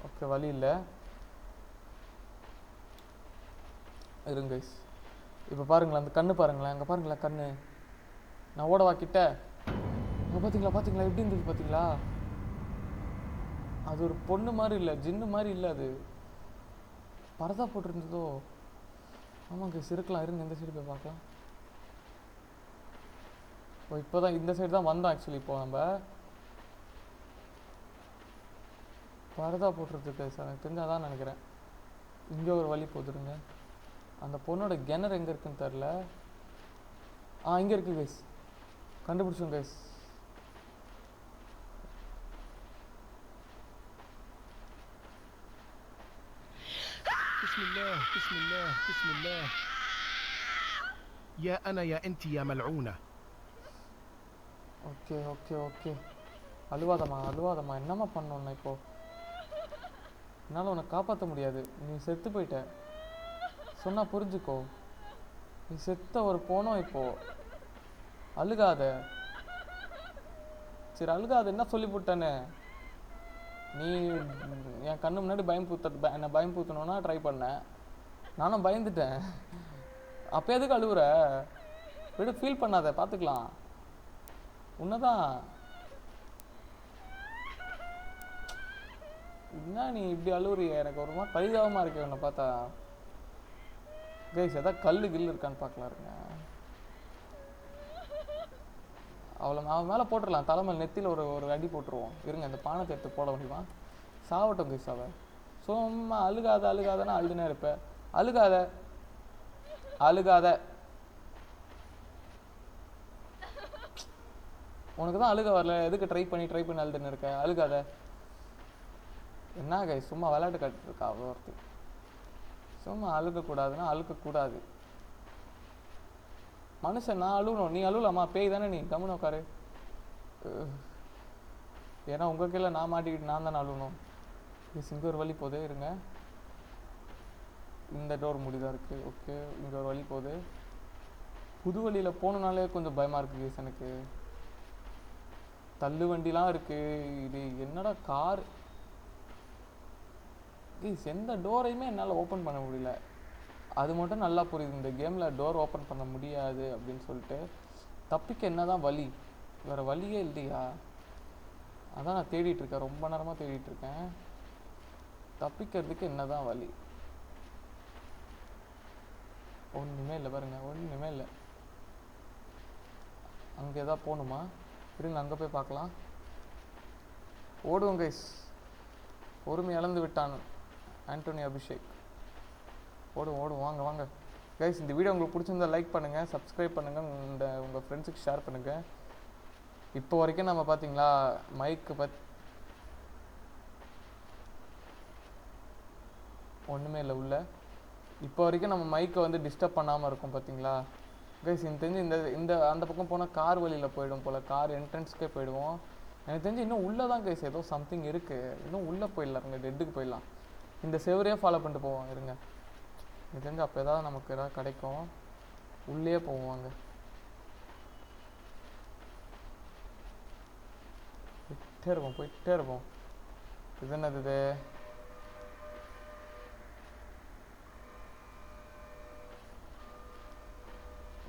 ஓகே, வழி இல்லை. இருங்க கைஸ், இப்போ பாருங்களேன், அந்த கண்ணு பாருங்களேன், அங்கே பாருங்களேன் கண்ணு. நான் ஓடவா கிட்ட? அங்கே பார்த்தீங்களா எப்படி இருந்தது பார்த்தீங்களா? அது ஒரு பொண்ணு மாதிரி இல்லை, ஜின்னு மாதிரி இல்லை, அது பரதா போட்டிருந்ததோ. ஆமாம் கைஸ், இருக்கலாம். இருங்க, இந்த சைடு போய் பார்க்கலாம். இப்போ தான் இந்த சைடு தான் வந்தோம் ஆக்சுவலி. இப்போ நம்ம பரதா போட்டுருக்கு சார், எனக்கு தெரிஞ்சாதான் நினைக்கிறேன். இங்கே ஒரு வழி போதுருங்க. அந்த பொண்ணோட கிணறு எங்கே இருக்குன்னு தெரில. இங்கே இருக்குது கைஸ், கண்டுபிடிச்சோம் கைஸ். بسم الله يا أنا يا أنت يا ملعونة. ஓகே. அழுவாதம்மா. என்னம்மா பண்ணோன்னா இப்போ? என்னால் உன்னை காப்பாற்ற முடியாது. நீ செத்து போயிட்ட. சொன்னால் புரிஞ்சுக்கோ. நீ செத்த ஒரு போனோம் இப்போ. அழுகாத. சரி அழுகாத, என்ன சொல்லிவிட்டேன்னு. நீ என் கண்ணு முன்னாடி என்னை பயம் பூத்தணுன்னா ட்ரை பண்ணேன். நானும் பயந்துட்டேன். அப்போ எதுக்கு அழுகுற? விடு, ஃபீல் பண்ணாத, பார்த்துக்கலாம். உன்னதான் என்ன நீ இப்படி அழுவுறிய? எனக்கு ஒரு மாதிரி பரிதாபமாக இருக்கு உன்னை பார்த்தா. கைஸ் எதாவது கல் கில் இருக்கான்னு பார்க்கலாம் இருங்க. அவன் மேலே போட்டுடலாம், தலைமையில் நெத்தியில் ஒரு அடி போட்டுருவோம். இருங்க இந்த பானத்தை எடுத்து போட முடியுமா? சாவட்டும் கைஸ் அவன். சும்மா அழுகாதன்னா அழுதுனே இருப்பேன். அழுகாத உனக்கு தான் அழுக வரல, எதுக்கு ட்ரை பண்ணி அழுதுன்னு இருக்க? அழுகாத. என்ன கைஸ் சும்மா விளையாட்டு காட்டிட்டு இருக்கா அவ்வளோ ஒருத்தி. சும்மா அழுகக்கூடாதுன்னா அழுகக்கூடாது. மனுஷன் நான் அழுகணும், நீ அழுவலாமா? பேய் தானே நீ, கம்முன்னு உட்காரு. ஏன்னா உங்கள் கீழே நான் மாட்டிக்கிட்டு நான் தானே அழுகணும். இங்கே ஒரு வழி போகுது, இருங்க. இந்த டோர் முடிதான் இருக்குது. ஓகே, இங்கே ஒரு வழி போகுது. புது வழியில் போகணுன்னாலே கொஞ்சம் பயமாக இருக்குது கேஸ் எனக்கு. தள்ளு வண்டிலாம் இருக்குது. இது என்னடா கார் கேஸ்? எந்த டோரையுமே என்னால் ஓப்பன் பண்ண முடியல. அது மட்டும் நல்லா புரியுது, இந்த கேமில் டோர் ஓப்பன் பண்ண முடியாது அப்படின்னு சொல்லிட்டு. தப்பிக்க என்ன தான் வழி? வேறு வழியே இல்லையா? அதான் நான் தேடிட்டுருக்கேன், ரொம்ப நேரமாக தேடிட்டுருக்கேன். தப்பிக்கிறதுக்கு என்ன தான் வழி? ஒன்றுமே இல்லை பாருங்க, ஒன்றுமே இல்லை. அங்கே எதாவது போகணுமா? இருங்க அங்கே போய் பார்க்கலாம். ஓடுவோம் கைஸ். பொறுமை இழந்து விட்டான் ஆண்டோனி அபிஷேக். ஓடும் வாங்க கைஸ். இந்த வீடியோ உங்களுக்கு பிடிச்சிருந்தா லைக் பண்ணுங்கள், சப்ஸ்கிரைப் பண்ணுங்கள், உங்கள் ஃப்ரெண்ட்ஸுக்கு ஷேர் பண்ணுங்கள். இப்போ வரைக்கும் நம்ம பார்த்தீங்களா மைக்கு ஒன்றுமே இல்லை உள்ள. இப்போ வரைக்கும் நம்ம மைக்கை வந்து டிஸ்டர்ப் பண்ணாமல் இருக்கும் பார்த்தீங்களா கைஸ். எனக்கு தெரிஞ்சு இந்த அந்த பக்கம் போனால் கார் வழியில் போயிடும் போல், கார் என்ட்ரன்ஸ்க்கே போயிடுவோம். எனக்கு தெரிஞ்சு இன்னும் உள்ளே தான் கைஸ் ஏதோ சம்திங் இருக்குது. இன்னும் உள்ளே போயிடலாம், இங்கே டெட்டுக்கு போயிடலாம். இந்த செவரையே ஃபாலோ பண்ணிட்டு போவோம் இருங்க. எனக்கு தெரிஞ்சு அப்போ ஏதாவது நமக்கு ஏதாவது கிடைக்கும். உள்ளே போவாங்க. போயிட்டே இருப்போம். இது என்னது இது?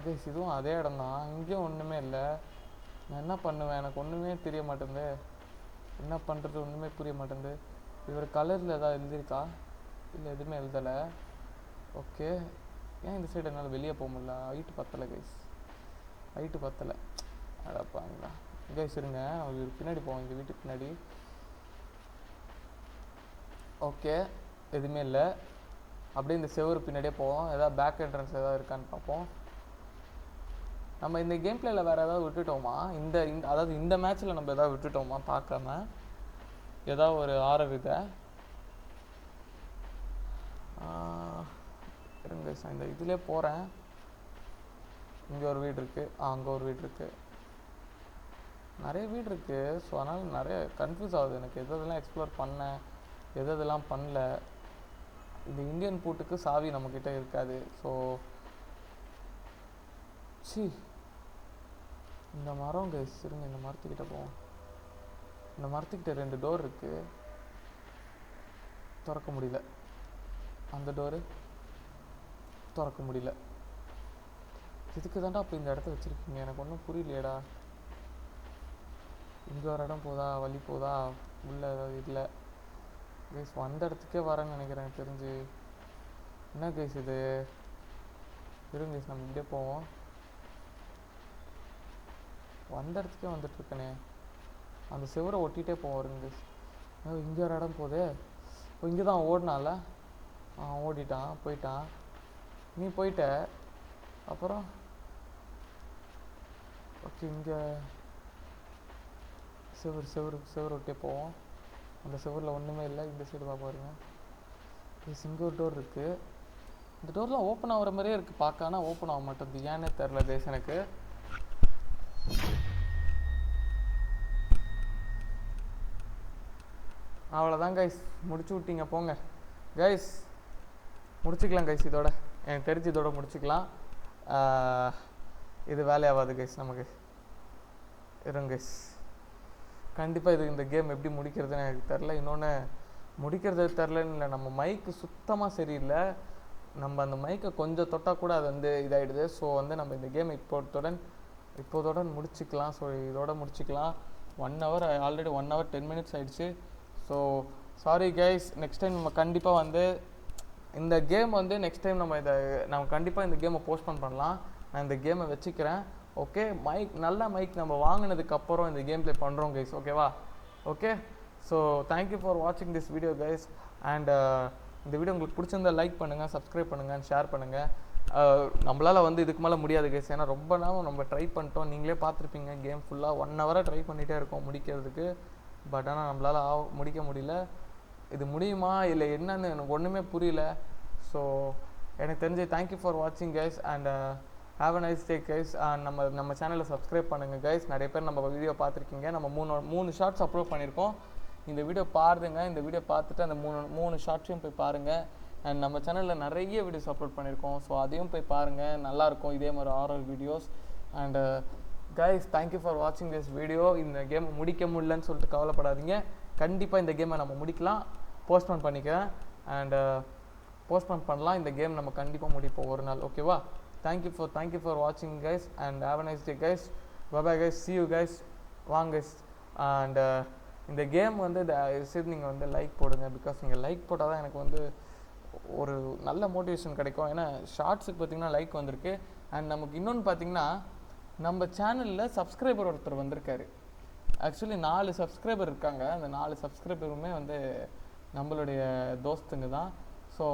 கைஸ் இதுவும் அதே இடம் தான். இங்கேயும் ஒன்றுமே இல்லை. நான் என்ன பண்ணுவேன்? எனக்கு ஒன்றுமே தெரிய மாட்டேங்குது. என்ன பண்ணுறது ஒன்றுமே புரிய மாட்டேங்குது. இவர் கலரில் ஏதாவது எழுதியிருக்கா? இல்லை எதுவுமே எழுதலை. ஓகே, ஏன் இந்த சைடு என்னால் வெளியே போக முடியல? ஹைட்டு பத்தலை கைஸ், ஹைட்டு பத்தலை. அடப்பாங்களா கைஸ். இருங்க அவர் பின்னாடி போவோம், இந்த வீட்டுக்கு பின்னாடி. ஓகே, எதுவுமே இல்லை. அப்படியே இந்த செவரு பின்னாடியே போவோம். ஏதாவது பேக் என்ட்ரன்ஸ் ஏதாவது இருக்கான்னு பார்ப்போம். நம்ம இந்த கேம் பிளேயில் வேறு ஏதாவது விட்டுட்டோமா? அதாவது இந்த மேட்ச்சில் நம்ம எதாவது விட்டுட்டோமா பார்க்காம? ஏதாவது ஒரு ஆரவித இருங்க சார். இந்த இதிலே போகிறேன். இங்கே ஒரு வீடு இருக்குது, அங்கே ஒரு வீடு இருக்குது, நிறைய வீடு இருக்குது. ஸோ அதனால் நிறைய கன்ஃபியூஸ் ஆகுது எனக்கு. எதெல்லாம் எக்ஸ்ப்ளோர் பண்ணேன், எதெல்லாம் பண்ணல. இந்த இந்தியன் பூட்டுக்கு சாவி நம்மக்கிட்ட இருக்காது. ஸோ இந்த மரம் கைஸ். இருங்க இந்த மரத்துக்கிட்ட போவோம். இந்த மரத்துக்கிட்ட 2 டோர் இருக்குது, திறக்க முடியல. அந்த டோரு திறக்க முடியல. இதுக்கு தாண்டா அப்போ இந்த இடத்த வச்சுருக்கீங்க? எனக்கு ஒன்றும் புரியலையேடா. இங்கே ஒரு இடம் போதா, வழி போதா உள்ள ஏதாவது? இல்லை கைஸ், வந்த இடத்துக்கே வரேன்னு நினைக்கிறேன் தெரிஞ்சு. என்ன கைஸ் இது? இருங்க கைஸ், நம்ம இப்படியே போவோம். வந்த இடத்துக்கே வந்துட்டுருக்கனே. அந்த செவரை ஒட்டிகிட்டே போவோம். இருங்க இங்கே ஒரு இடம் போதே. இப்போ இங்கே தான் ஓடினால. ஓடிட்டான், போயிட்டான். நீ போயிட்ட அப்புறம் ஓகே. இங்கே செவரு ஒட்டே போவோம். அந்த செவரில் ஒன்றுமே இல்லை. இந்த சைடு பாருங்க, இங்கே ஒரு டோர் இருக்குது. இந்த டோர்லாம் ஓப்பன் ஆகிற மாதிரியே இருக்குது பார்க்க, ஆனால் ஓப்பன் ஆக மாட்டேங்குது. ஏன்னே தெரில தேஸ் எனக்கு. அவ்வளோதான் கைஸ், முடிச்சு விட்டீங்க போங்க கைஸ். முடிச்சுக்கலாம் கைஸ், இதோட எனக்கு தெரிஞ்சு இதோட முடிச்சுக்கலாம். இது வேலையாகாது கைஸ் நமக்கு. இருங்க கைஸ், கண்டிப்பாக இந்த கேம் எப்படி முடிக்கிறதுன்னு எனக்கு தெரில. இன்னொன்று முடிக்கிறது தெரிலன்னு இல்லை, நம்ம மைக்கு சுத்தமாக சரியில்லை. நம்ம அந்த மைக்கை கொஞ்சம் தொட்டால் கூட அது வந்து இதாகிடுது. ஸோ வந்து நம்ம இந்த கேம் இப்போதுடன் முடிச்சுக்கலாம். ஸோ இதோட முடிச்சுக்கலாம். 1 hour ஆல்ரெடி 1 hour 10 minutes ஆகிடுச்சு. So sorry guys, next time நம்ம கண்டிப்பாக வந்து இந்த கேம் வந்து நெக்ஸ்ட் டைம் நம்ம கண்டிப்பாக இந்த கேமை போஸ்ட்போன் பண்ணலாம். நான் இந்த கேமை வச்சுக்கிறேன். ஓகே, நல்ல மைக் நம்ம வாங்கினதுக்கப்புறம் இந்த கேம் ப்ளே பண்ணுறோம் கைஸ், ஓகேவா? ஓகே, ஸோ தேங்க்யூ ஃபார் வாட்சிங் திஸ் வீடியோ கைஸ். அண்ட் இந்த வீடியோ உங்களுக்கு பிடிச்சிருந்தா லைக் பண்ணுங்கள், சப்ஸ்கிரைப் பண்ணுங்கள் அண்ட் ஷேர் பண்ணுங்கள். நம்மளால் வந்து இதுக்கு மேலே முடியாது கைஸ், ஏன்னா ரொம்ப நாள் நம்ம ட்ரை பண்ணிட்டோம். நீங்களே பார்த்துருப்பீங்க, கேம் ஃபுல்லாக 1 ஹவராக ட்ரை பண்ணிகிட்டே இருக்கோம் முடிக்கிறதுக்கு. பட் ஆனால் நம்மளால் முடிக்க முடியல. இது முடியுமா இல்லை என்னன்னு எனக்கு ஒன்றுமே புரியல. ஸோ எனக்கு தெரிஞ்சு தேங்க்யூ ஃபார் வாட்சிங் guys and have a nice day guys. நம்ம சேனலை சப்ஸ்கிரைப் பண்ணுங்கள் கைஸ். நிறைய பேர் நம்ம வீடியோ பார்த்துருக்கீங்க. நம்ம மூணு ஷார்ட்ஸ் அப்லோட் பண்ணியிருக்கோம். இந்த வீடியோ பாருங்க. இந்த வீடியோ பார்த்துட்டு அந்த மூணு ஷார்ட்ஸையும் போய் பாருங்கள். அண்ட் நம்ம சேனலில் நிறைய வீடியோஸ் அப்லோட் பண்ணியிருக்கோம். ஸோ அதையும் போய் பாருங்கள், நல்லாயிருக்கும் இதே மாதிரி horror videos. And guys, thank you for வாட்சிங் திஸ் வீடியோ. இந்த கேம் முடிக்க முடியலன்னு சொல்லிட்டு கவலைப்படாதீங்க. கண்டிப்பாக இந்த கேமை நம்ம முடிக்கலாம். போஸ்ட்போன் பண்ணிக்கிறேன் அண்ட் போஸ்ட்போன் பண்ணலாம். இந்த கேம் நம்ம கண்டிப்பாக முடிப்போம் ஒரு நாள், ஓகேவா? தேங்க்யூ ஃபார் வாட்சிங் guys and have a nice day guys. Bye guys, see you guys. வாங்க கைஸ். அண்ட் இந்த கேம் வந்து நீங்கள் வந்து லைக் போடுங்க. பிகாஸ் நீங்கள் லைக் போட்டால் தான் எனக்கு வந்து ஒரு நல்ல மோட்டிவேஷன் கிடைக்கும். ஏன்னா ஷார்ட்ஸுக்கு பார்த்திங்கன்னா லைக் வந்திருக்கு. அண்ட் நமக்கு இன்னொன்று பார்த்திங்கன்னா, நம்ம சேனலில் சப்ஸ்கிரைபர் ஒருத்தர் வந்திருக்காரு. ஆக்சுவலி 4 சப்ஸ்கிரைபர் இருக்காங்க. அந்த 4 சப்ஸ்கிரைபருமே வந்து நம்மளுடைய தோஸ்துங்க தான். ஸோ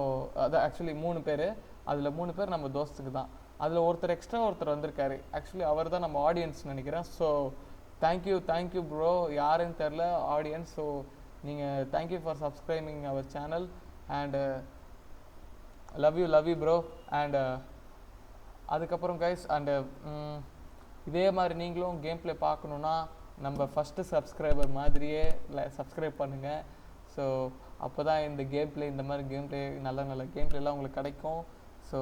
அது ஆக்சுவலி 3 பேர், அதில் 3 பேர் நம்ம தோஸ்துக்கு தான். அதில் ஒருத்தர் வந்திருக்காரு. ஆக்சுவலி அவர் தான் நம்ம ஆடியன்ஸ் நினைக்கிறேன். ஸோ தேங்க்யூ ப்ரோ, யாருன்னு தெரில ஆடியன்ஸ். ஸோ நீங்கள் thank you for subscribing our channel and love you bro. And அதுக்கப்புறம் கைஸ், அண்டு இதே மாதிரி நீங்களும் கேம் ப்ளே பார்க்கணுன்னா நம்ம ஃபஸ்ட்டு சப்ஸ்கிரைபர் மாதிரியே சப்ஸ்கிரைப் பண்ணுங்கள். ஸோ அப்போ தான் இந்த மாதிரி கேம் ப்ளே நல்ல கேம் ப்ளேலாம் உங்களுக்கு கிடைக்கும். ஸோ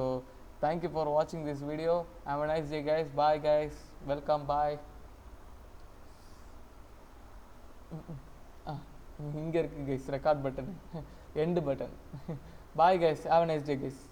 தேங்க்யூ ஃபார் வாட்சிங் this video. Have a nice day guys. Bye guys, welcome, bye. இங்கே இருக்குது guys record button, end button. Bye guys, have a nice day guys.